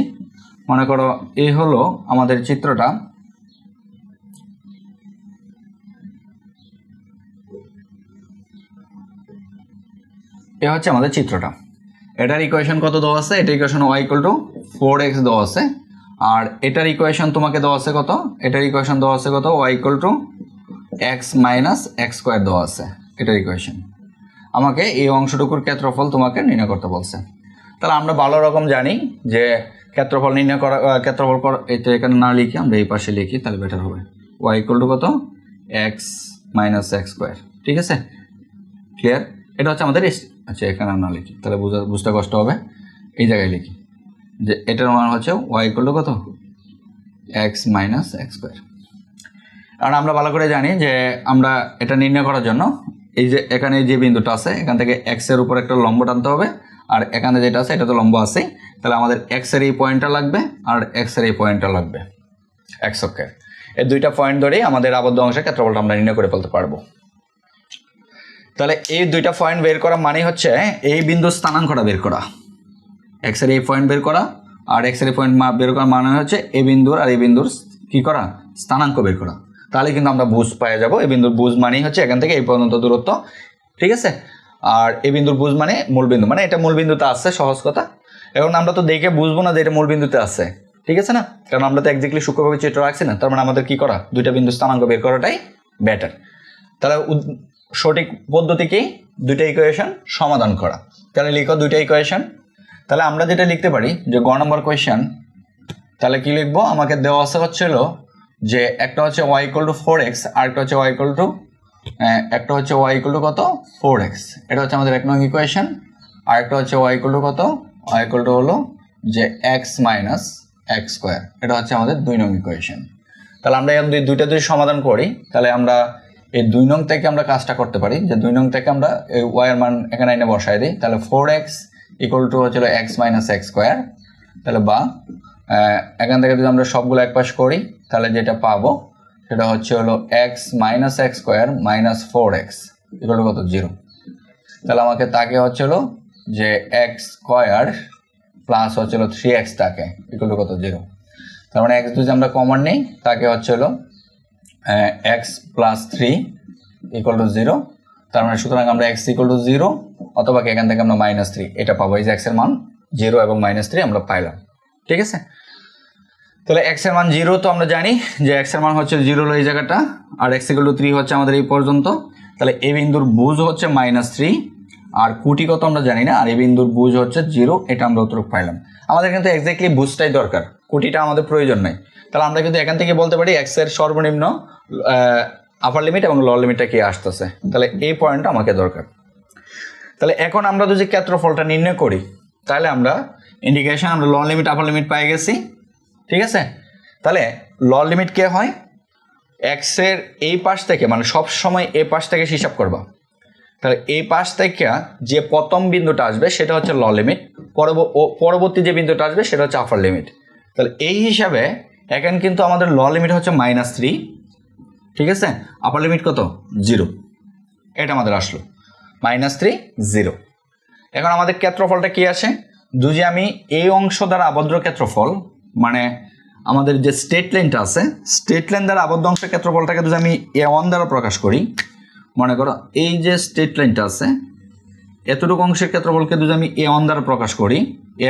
মনে করো এই হলো আমাদের চিত্রটা, এ হচ্ছে আমাদের চিত্রটা। এটার ইকুয়েশন কত দেওয়া আছে, এটার ইকুয়েশন y = 4x দেওয়া আছে, আর এটার ইকুয়েশন তোমাকে দেওয়া আছে কত, এটার ইকুয়েশন দেওয়া আছে কত, y = x - x² দেওয়া আছে। এটার ইকুয়েশন আমাকে এই অংশটুকুর ক্ষেত্রফল তোমাকে নির্ণয় করতে বলছে। তাহলে আমরা ভালো রকম জানি যে ক্ষেত্রফল নির্ণয় করা, এটা এখানে না লিখি আমরা এই পাশে লিখি, তাহলে বেটার হবে। y = কত, x - x², ঠিক আছে, ক্লিয়ার। এটা হচ্ছে আমাদের, আচ্ছা এখানে না লিখি তাহলে বুঝতে কষ্ট হবে, এই জায়গায় লিখি যে এটার মান হচ্ছে y = কত, x - x²। কারণ আমরা ভালো করে জানি যে আমরা এটা নির্ণয় করার জন্য এই যে এখানে যে বিন্দুটা আছে এখান থেকে x এর উপর একটা লম্ব টানতে হবে, আর এখানে যেটা আছে এটা তো লম্ব আছে, তাহলে আমাদের x এর এই পয়েন্টটা লাগবে আর x এর এই পয়েন্টটা লাগবে, x অক্ষের এই দুইটা পয়েন্ট ধরেই আমাদের আবদ্ধ অংশের ক্ষেত্রফলটা আমরা নির্ণয় করে ফেলতে পারবো। তাহলে এই দুইটা পয়েন্ট বের করা মানে হচ্ছে এই বিন্দুর স্থানাঙ্কটা বের করা, x এর এই পয়েন্ট বের করা আর x এর এই পয়েন্ট বের করা মানে হচ্ছে এই বিন্দুর আর এই বিন্দুর কি করা, স্থানাঙ্ক বের করা। তাহলে কিন্তু আমরা বুঝ পেয়ে যাবো, এই বিন্দুর বুঝ মানেই হচ্ছে এখান থেকে এই পর্যন্ত দূরত্ব, ঠিক আছে। আর এই বিন্দুর বুঝ মানে মূল বিন্দু, মানে এটা মূল বিন্দুতে আসছে, সহজ কথা। এখন আমরা তো দেখে বুঝবো না যে এটা মূল বিন্দুতে আছে, ঠিক আছে না, কারণ আমরা তো একজাক্টলি সূক্ষ্মভাবে চিত্র রাখছি না। তার মানে আমাদের কি করা, দুইটা বিন্দুর স্থানাঙ্ক বের করাটাই বেটার। তাহলে সঠিক পদ্ধতি কি, দুইটা ইকুয়েশন সমাধান করা। তাহলে লিখো দুইটা ইকুয়েশন। তাহলে আমরা যেটা লিখতে পারি যে গ নম্বর কোয়েশ্চেন, তাহলে কি লিখবো, আমাকে দেওয়া আছে হচ্ছিল যে একটা হচ্ছে y = 4x আর একটা হচ্ছে y = কত, 4x, এটা হচ্ছে আমাদের 1 নং ইকুয়েশন। আর একটা হচ্ছে y = কত, y = হলো যে x - x², এটা হচ্ছে আমাদের 2 নং ইকুয়েশন। তাহলে আমরা এখন দুইটা সমাধান করি, তাহলে আমরা এই 2 নং থেকে আমরা কাজটা করতে পারি, যে 2 নং থেকে আমরা এই y এর মান এখানে এনে বসাই দিই। তাহলে 4x = হচ্ছিল x - x², তাহলে বা এখান থেকে যদি আমরা সবগুলো একপাশ করি তাহলে যেটা পাবো সেটা হচ্ছে হলো x - x² - 4x = কত, 0। তাহলে আমাকে তাকে হচ্ছিল যে x² প্লাস হচ্ছিল 3x তাকে = কত, 0। তার মানে x যদি আমরা কমন নেই তাকে হচ্ছে হলো x + 3 = 0। তার মানে সুতরাং আমরা x ইকুয়াল টু 0 অথবা এখান থেকে আমরা -3 এটা পাবো। এই যে x এর মান 0 এবং -3 আমরা পাইলাম। ঠিক আছে, তাহলে x এর মান 0 তো আমরা জানি যে x এর মান হচ্ছে 0 হলো এই জায়গাটা, আর x ইকুয়াল টু 3 হচ্ছে আমাদের এই পর্যন্ত। তাহলে এই বিন্দুর বুজ হচ্ছে -3 আর কুটি কত আমরা জানি না, আর এই বিন্দুর বুজ হচ্ছে 0, এটা আমরা উত্তর পাইলাম। আমাদের কিন্তু এক্স্যাক্টলি বুজটাই দরকার, কুটিটা আমাদের প্রয়োজন নাই। তাহলে আমরা কিন্তু এখান থেকে বলতে পারি x এর সর্বনিম্ন আপার লিমিট এবং লোয়ার লিমিটটা কি আসতেছে। তাহলে এই পয়েন্টটা আমাকে দরকার। তাহলে এখন আমরা যদি ক্ষেত্রফলটা নির্ণয় করি, তাহলে আমরা ইন্ডিকেশন আমরা লোয়ার লিমিট আপার লিমিট পেয়ে গেছি। ঠিক আছে, তাহলে লোয়ার লিমিট কে হয়, x এর এই পাশ থেকে, মানে সব সময় এই পাশ থেকে হিসাব করবা। তাহলে এই পাশ থেকে যে প্রথম বিন্দুটা আসবে সেটা হচ্ছে লোয়ার লিমিট, পরবর্তী যে বিন্দুটা আসবে সেটা হচ্ছে আপার লিমিট। তাহলে এই হিসাবে এখন কিন্তু আমাদের লোয়ার লিমিট হচ্ছে -3, ঠিক আছে, আপার লিমিট কত 0, এটা আমাদের আসলো -3 0। এখন আমাদের ক্ষেত্রফলটা কি আসে, যদি আমি এই অংশ দ্বারা আবদ্ধ ক্ষেত্রফল, মানে আমাদের যে স্ট্রেট লাইনটা আছে, স্ট্রেট লাইন দ্বারা আবদ্ধ অংশের ক্ষেত্রফলটাকে যদি আমি A1 দ্বারা প্রকাশ করি, মনে করো এই যে স্ট্রেট লাইনটা আছে এতটুকু অংশের ক্ষেত্রফলকে যদি আমি A1 দ্বারা প্রকাশ করি,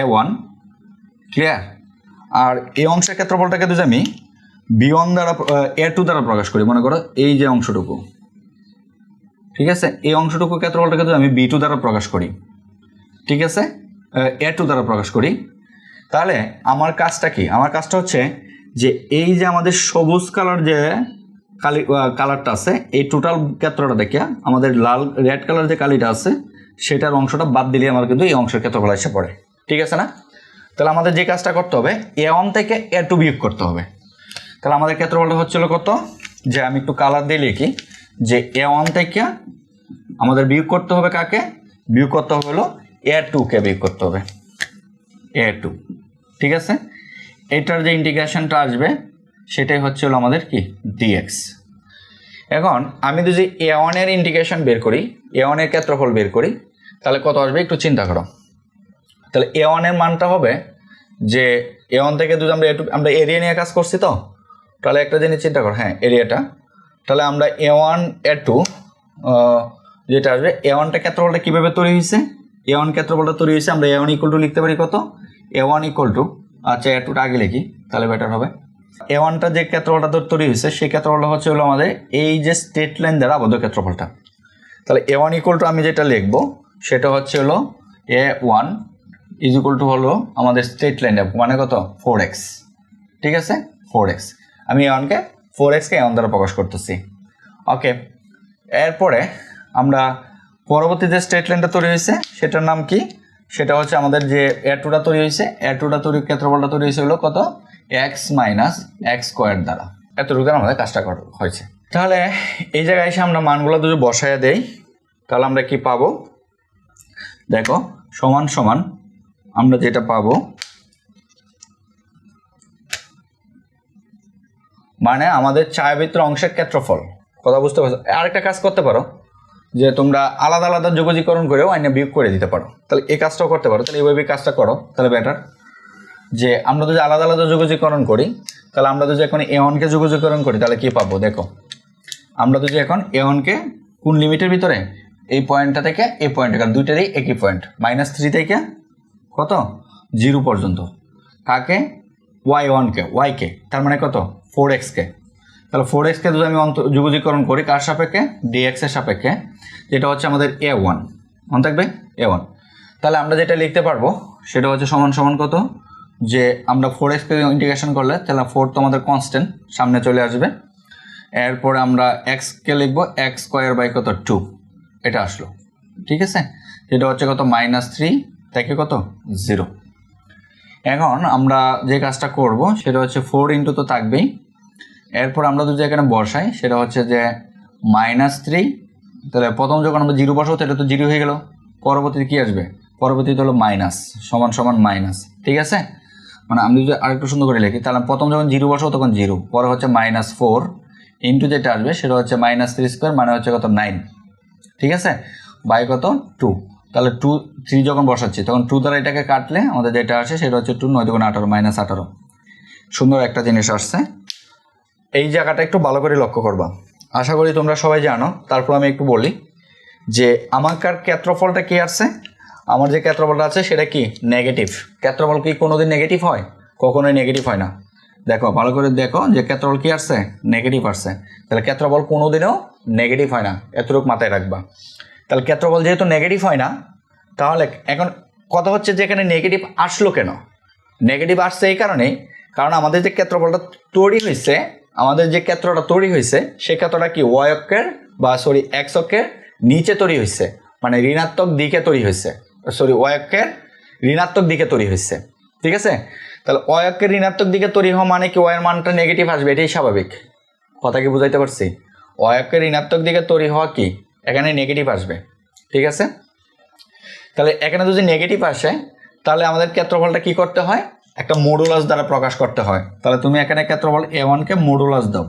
A1 ক্লিয়ার, আর এই অংশের ক্ষেত্রফলটাকে যদি আমি B1 দ্বারা A2 দ্বারা প্রকাশ করি, মনে করো এই যে অংশটুকু, ঠিক আছে, এই অংশটুকু ক্ষেত্রফলটাকে যদি আমি B2 দ্বারা প্রকাশ করি, ঠিক আছে, A2 দ্বারা প্রকাশ করি, তাহলে আমার কাজটা কি, আমার কাজটা হচ্ছে যে এই যে আমাদের সবুজ কালার যে কালারটা আছে, এই টোটাল ক্ষেত্রটা দেখে আমাদের লাল রেড কালার যে কালিটা আছে সেটার অংশটা বাদ দিলে আমার কিন্তু এই অংশের ক্ষেত্রফল এসে পড়ে। ঠিক আছে না, তাহলে আমাদের যে কাজটা করতে হবে A1 থেকে A2 বিয়োগ করতে হবে। তাহলে আমাদের ক্ষেত্রফলটা হচ্ছিল কত, যে আমি একটু কালার দিয়ে লিখি, যে A1 থেকে আমাদের বিয়োগ করতে হবে কাকে, বিয়োগ করতে হবে হলো A2 কে বিয়োগ করতে হবে, A2। ঠিক আছে, এটার যে ইন্টিগ্রেশনটা আসবে সেটাই হচ্ছে হলো আমাদের কি dx। এখন আমি যদি A1 এর ইন্টিগ্রেশন বের করি, A1 এর ক্ষেত্রফল বের করি, তাহলে কত আসবে একটু চিন্তা করো। তাহলে A1 এর মানটা হবে যে A1 থেকে যদি আমরা এরিয়া নিয়ে কাজ করছি, তো তাহলে একটা জিনিস চিন্তা করো, হ্যাঁ এরিয়াটা, তাহলে আমরা A1 A2 যেটা আসবে, A1টা ক্ষেত্রফলটা কীভাবে তৈরি হয়েছে, A1 ক্ষেত্রফলটা তৈরি হয়েছে আমরা A1 ইকুয়াল টু লিখতে পারি কত, A1 ইকুয়াল টু, আচ্ছা A2টা আগে লিখি তাহলে বেটার হবে। A1টা যে ক্ষেত্রফলটা তৈরি হয়েছে সেই ক্ষেত্রফলটা হচ্ছে হলো আমাদের এই যে স্ট্রেট লাইন দ্বারা আবদ্ধ ক্ষেত্রফলটা। তাহলে A1 ইকুয়াল টু আমি যেটা লিখবো সেটা হচ্ছে হলো A1 ইজ ইকুয়াল টু হলো আমাদের স্ট্রেট লাইন মানে কত 4x। ঠিক আছে, 4x, আমি A1কে 4xকে A1 দ্বারা প্রকাশ করতেছি। ওকে, এরপরে আমরা পরবর্তী যে স্ট্রেট লাইনটা তৈরি হয়েছে সেটার নাম কি, সেটা হচ্ছে আমাদের যে A2টা তৈরি হয়েছে, A2টা তৈরি ক্ষেত্রফলটা তৈরি হয়েছে হলো কত x মাইনাস x স্কোয়ার দ্বারা, এতটুকু আমাদের কাজটা হয়েছে। তাহলে এই জায়গায় এসে আমরা মানগুলো যদি বসায় দেই তাহলে আমরা কি পাবো, দেখো সমান সমান আমরা যেটা পাবো, মানে আমাদের ছায়াবৃত্তের অংশের ক্ষেত্রফল, কথা বুঝতে পারছো। আরেকটা কাজ করতে পারো যে তোমরা আলাদা আলাদা যোগজীকরণ করেও আইনে বিয়োগ করে দিতে পারো, তাহলে এই কাজটাও করতে পারো। তাহলে এইভাবে কাজটা করো তাহলে বেটার, যে আমরা যদি আলাদা আলাদা যোগজীকরণ করি, তাহলে আমরা যদি এখন A1কে যোগজীকরণ করি তাহলে কি পাবো, দেখো আমরা যদি এখন A1কে কোন লিমিটের ভিতরে, এই পয়েন্টটা থেকে এই পয়েন্টে, কারণ দুইটারই একই পয়েন্ট, -3 থেকে কত 0 পর্যন্ত, কাকে y1কে, y-কে, তার মানে কত 4x-কে। তাহলে 4x-কে যদি আমি যোগজীকরণ করি কার সাপেক্ষে, dx এর সাপেক্ষে, যেটা হচ্ছে আমাদের A1, মনে থাকবে A1। তাহলে আমরা যেটা লিখতে পারবো সেটা হচ্ছে সমান সমান কত, যে আমরা 4x-কে ইন্টিগ্রেশন করলে তাহলে 4 তো আমাদের কনস্ট্যান্ট সামনে চলে আসবে, এরপরে আমরা x-কে লিখবো x স্কোয়ার বাই কত 2, এটা আসলো। ঠিক আছে, যেটা হচ্ছে কত -3 থেকে কত 0। এখন আমরা যে কাজটা করব সেটা হচ্ছে 4 ইন্টু তো থাকবেই, এরপর আমরা যদি এখানে বসাই সেটা হচ্ছে যে -3, তাহলে প্রথম যখন আমরা 0 বসাবো এটা তো 0 হয়ে গেল, পরবর্তীতে কি আসবে, পরবর্তীতে হলো মাইনাস, সমান সমান মাইনাস। ঠিক আছে, মানে আমি যদি আরেকটু সুন্দর করে লিখি, তাহলে প্রথম যখন 0 বসাবো তখন 0, পরে হচ্ছে -4 ইন্টু যেটা আসবে সেটা হচ্ছে -3 স্কোয়ার, মানে হচ্ছে কত 9। ঠিক আছে, বাই কত 2, তাহলে 2 3 যখন বসাচ্ছি তখন 2 দ্বারা এটাকে কাটলে আমাদের যেটা আসে সেটা হচ্ছে 2 9 2 18 -18। সুন্দর একটা জিনিস আসছে, এই জায়গাটা একটু ভালো করে লক্ষ্য করবা, আশা করি তোমরা সবাই জানো, তারপর আমি একটু বলি যে আমাকার ক্ষেত্রফলটা কি আসছে, আমার যে ক্ষেত্রফলটা আছে সেটা কি নেগেটিভ। ক্ষেত্রফল কি কোনোদিন নেগেটিভ হয়? কখনোই নেগেটিভ হয় না। দেখো ভালো করে দেখো যে ক্ষেত্রফল কি আসছে, নেগেটিভ আসছে। তাহলে ক্ষেত্রফল কোনোদিনও নেগেটিভ হয় না, এতটুকু মাথায় রাখবা। তাহলে ক্ষেত্রফল যেহেতু নেগেটিভ হয় না, তাহলে এখন কথা হচ্ছে যে এখানে নেগেটিভ আসলো কেন? নেগেটিভ আসছে এই কারণেই, কারণ আমাদের যে ক্ষেত্রফলটা তৈরি হয়েছে, আমাদের যে ক্ষেত্রটা তৈরি হয়েছে সেই ক্ষেত্রটা কি ওয়াই অক্ষের বা সরি এক্স অক্ষের নিচে তৈরি হয়েছে, মানে ঋণাত্মক দিকে তৈরি হয়েছে, সরি ওয়াই অক্ষের ঋণাত্মক দিকে তৈরি হয়েছে। ঠিক আছে, তাহলে ওয়াই অক্ষের ঋণাত্মক দিকে তৈরি হওয়া মানে কি ওয়াইয়ের মানটা নেগেটিভ আসবে, এটাই স্বাভাবিক। কথা কি বুঝাইতে পারছি? ওয়াই অক্ষের ঋণাত্মক দিকে তৈরি হওয়া কি এখানে নেগেটিভ আসবে। ঠিক আছে, তাহলে এখানে যদি নেগেটিভ আসে তাহলে আমাদের ক্ষেত্রফলটা কি করতে হয়, একটা মডুলাস দ্বারা প্রকাশ করতে হয়। তাহলে তুমি এখানে ক্ষেত্রফল a1 কে মডুলাস দাও।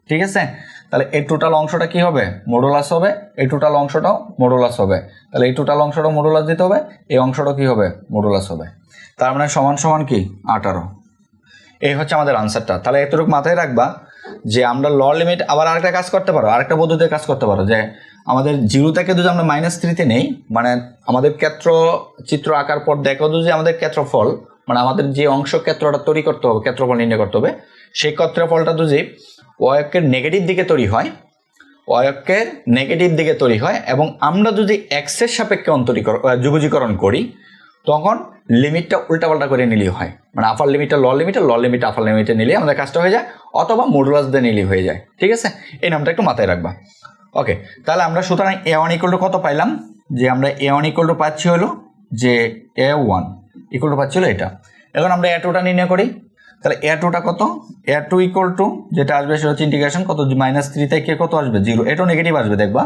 ঠিক আছে, তাহলে এই টোটাল অংশটা কি হবে, মডুলাস হবে, এই টোটাল অংশটাও মডুলাস হবে। তাহলে এই টোটাল অংশটাও মডুলাস দিতে হবে, এই অংশটাও কি হবে, মডুলাস হবে। তার মানে সমান সমান কি 18। এই হচ্ছে আমাদের আনসারটা। তাহলে এতটুকু মাথায় রাখবা যে আমরা ল লিমিট আবার আরেকটা কাজ করতে পারো, আরেকটা পদ্ধতিতে কাজ করতে পারো, যে আমাদের 0 থেকে যদি আমরা -3-তে নেই, মানে আমাদের ক্ষেত্র চিত্র আঁকার পর দেখো যদি আমাদের ক্ষেত্রফল, মানে আমাদের যে অংশ ক্ষেত্রটা তৈরি করতে হবে, ক্ষেত্রফল নির্ণয় করতে হবে, সেই ক্ষেত্রফলটা যদি ওয়াই অক্ষের নেগেটিভ দিকে তৈরি হয়, ওয়াই অক্ষের নেগেটিভ দিকে তৈরি হয়, এবং আমরা যদি এক্সের সাপেক্ষে যুগজীকরণ করি, তখন লিমিটটা উল্টাপাল্টা করে নিলেই হয়। মানে আপার লিমিটটা ল লিমিটটা আপার লিমিটে নিলে আমাদের কাজটা হয়ে যায়, অথবা মডুলাস দিয়ে নিলেই হয়ে যায়। ঠিক আছে, এই নামটা একটু মাথায় রাখবা। ওকে, তাহলে আমরা সুতরাং a1 = কত পাইলাম, যে আমরা a1 = পাচ্ছি হলো যে a1 = পাচ্ছিল এটা। এখন আমরা a2টা নির্ণয় করি। তাহলে a2টা কত, a2 = যেটা আসবে সেটা হচ্ছে ইন্টিগ্রেশন কত, -3 থেকে কত আসবে 0, এটাও নেগেটিভ আসবে, দেখবা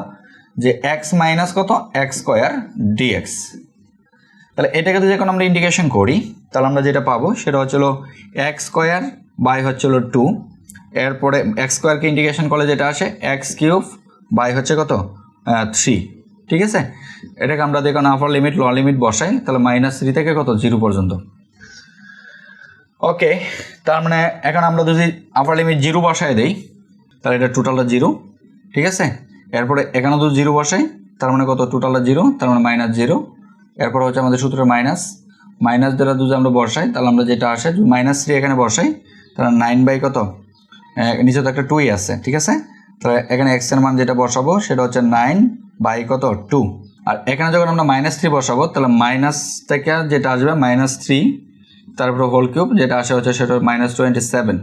যে x মাইনাস কত x² dx। তাহলে এটাকে যদি এখন আমরা ইন্টিগ্রেশন করি তাহলে আমরা যেটা পাবো সেটা হচ্ছিল x² বাই হচ্ছিল 2, এরপরে x² কে ইন্টিগ্রেশন করলে যেটা আসে x³ বাই হচ্ছে কত 3। ঠিক আছে, এটাকে আমরা দেখুন আপার লিমিট ল লিমিট বসাই, তাহলে -3 থেকে কত 0 পর্যন্ত। ওকে, তার মানে এখন আমরা যদি আপার লিমিট 0 বসাই দেই তাহলে এটা টোটালটা 0। ঠিক আছে, এরপরে এখানে যদি 0 বসাই তার মানে কত, টোটালটা 0, তার মানে -0। এরপর হচ্ছে আমাদের সূত্রে মাইনাস দ্বারা যদি আমরা বসাই তাহলে আমরা যেটা আসে -3 এখানে বসাই, তাহলে 9 বাই কত, নিচে তো একটা 2 আছে। ঠিক আছে, তাহলে এখানে x এর মান যেটা বসাবো সেটা হচ্ছে 9 বাই কত 2, আর এখানে যখন আমরা -3 বসাবো তাহলে মাইনাস থেকে যেটা আসবে -3, তারপরে হোল কিউব যেটা আসে হচ্ছে সেটা -27,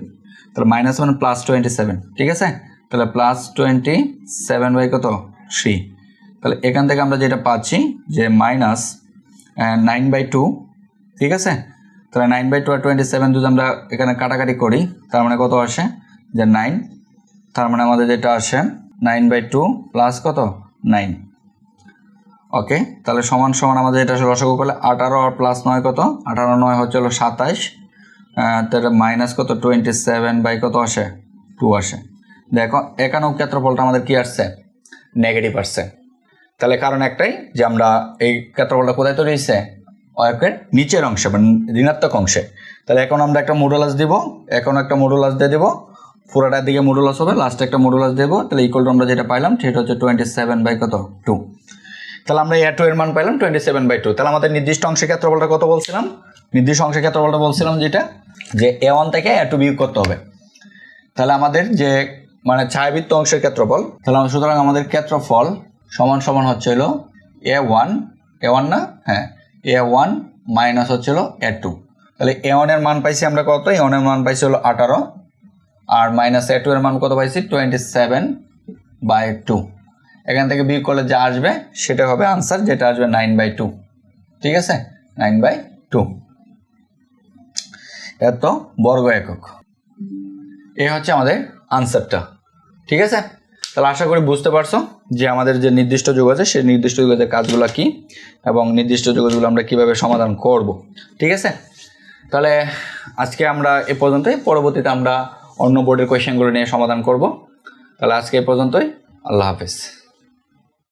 তাহলে মাইনাস মানে +27। ঠিক আছে, তাহলে +27 বাই কত 3। তাহলে এখান থেকে আমরা যেটা পাচ্ছি যে -9/2। ঠিক আছে, তাহলে 9/2 আর 27 যদি আমরা এখানে কাটাকাটি করি তার মানে কত আসে যে 9, তার মানে আমাদের যেটা আসে 9/2 প্লাস কত 9। ওকে, তাহলে সমান সমান আমাদের এটা লসাগু করলে 18 আর +9 কত, 18 9 হচ্ছে 27, তাহলে মাইনাস কত 27 বাই কত আসে 2 আসে। দেখো এখানেও ক্ষেত্রফলটা আমাদের কি আসছে, নেগেটিভ আসছে। তাহলে কারণ একটাই যে আমরা এই ক্ষেত্রফলটা কোথায় তৈরি হয়েছে, অয়কের নিচের অংশে মানে ঋণাত্মক অংশে। তাহলে এখন আমরা একটা মডুলাস দিব, এখন একটা মডুলাস দিয়ে দেবো, পুরোটার দিকে মডুলাস হবে, লাস্টে একটা মডুলাস দেবো। তাহলে ইকুয়াল টু আমরা যেটা পাইলাম সেটা হচ্ছে 27 বাই কত 2। তাহলে আমরা a2 এর মান পাইলাম 27/2। তাহলে আমাদের নির্দিষ্ট অংশের ক্ষেত্রফলটা কত বলছিলাম, নির্দিষ্ট অংশের ক্ষেত্রফলটা বলছিলাম যেটা যে a1 থেকে a2 বিয়োগ করতে হবে। তাহলে আমাদের যে মানে ছায়াবৃত্ত অংশের ক্ষেত্রফল, তাহলে সুতরাং আমাদের ক্ষেত্রফল সমান সমান হচ্ছে হলো a1 না, হ্যাঁ a1 মাইনাস হচ্ছে হলো a2। তাহলে a1 এর মান পাইছি আমরা কত, a1 এর মান পাইছি হলো 18, আর মাইনাস a2 এর মান কত পাইছি 27/2। এখান থেকে বিয়োগ করলে যা আসবে সেটা হবে আনসার, যেটা আসবে 9/2। ঠিক আছে, 9/2 এত বর্গ একক। এই হচ্ছে আমাদের আনসারটা। ঠিক আছে, তাহলে আশা করি বুঝতে পারছো যে আমাদের যে নির্দিষ্ট যোগ আছে সেই নির্দিষ্ট যোগের কাজগুলো কি এবং নির্দিষ্ট যোগগুলো আমরা কিভাবে সমাধান করব। ঠিক আছে, তাহলে আজকে আমরা এ পর্যন্তই, পরবর্তীতে আমরা অন্য বোর্ডের কোয়েশ্চেনগুলো নিয়ে সমাধান করব। তাহলে আজকে এ পর্যন্তই, আল্লাহ হাফেজ।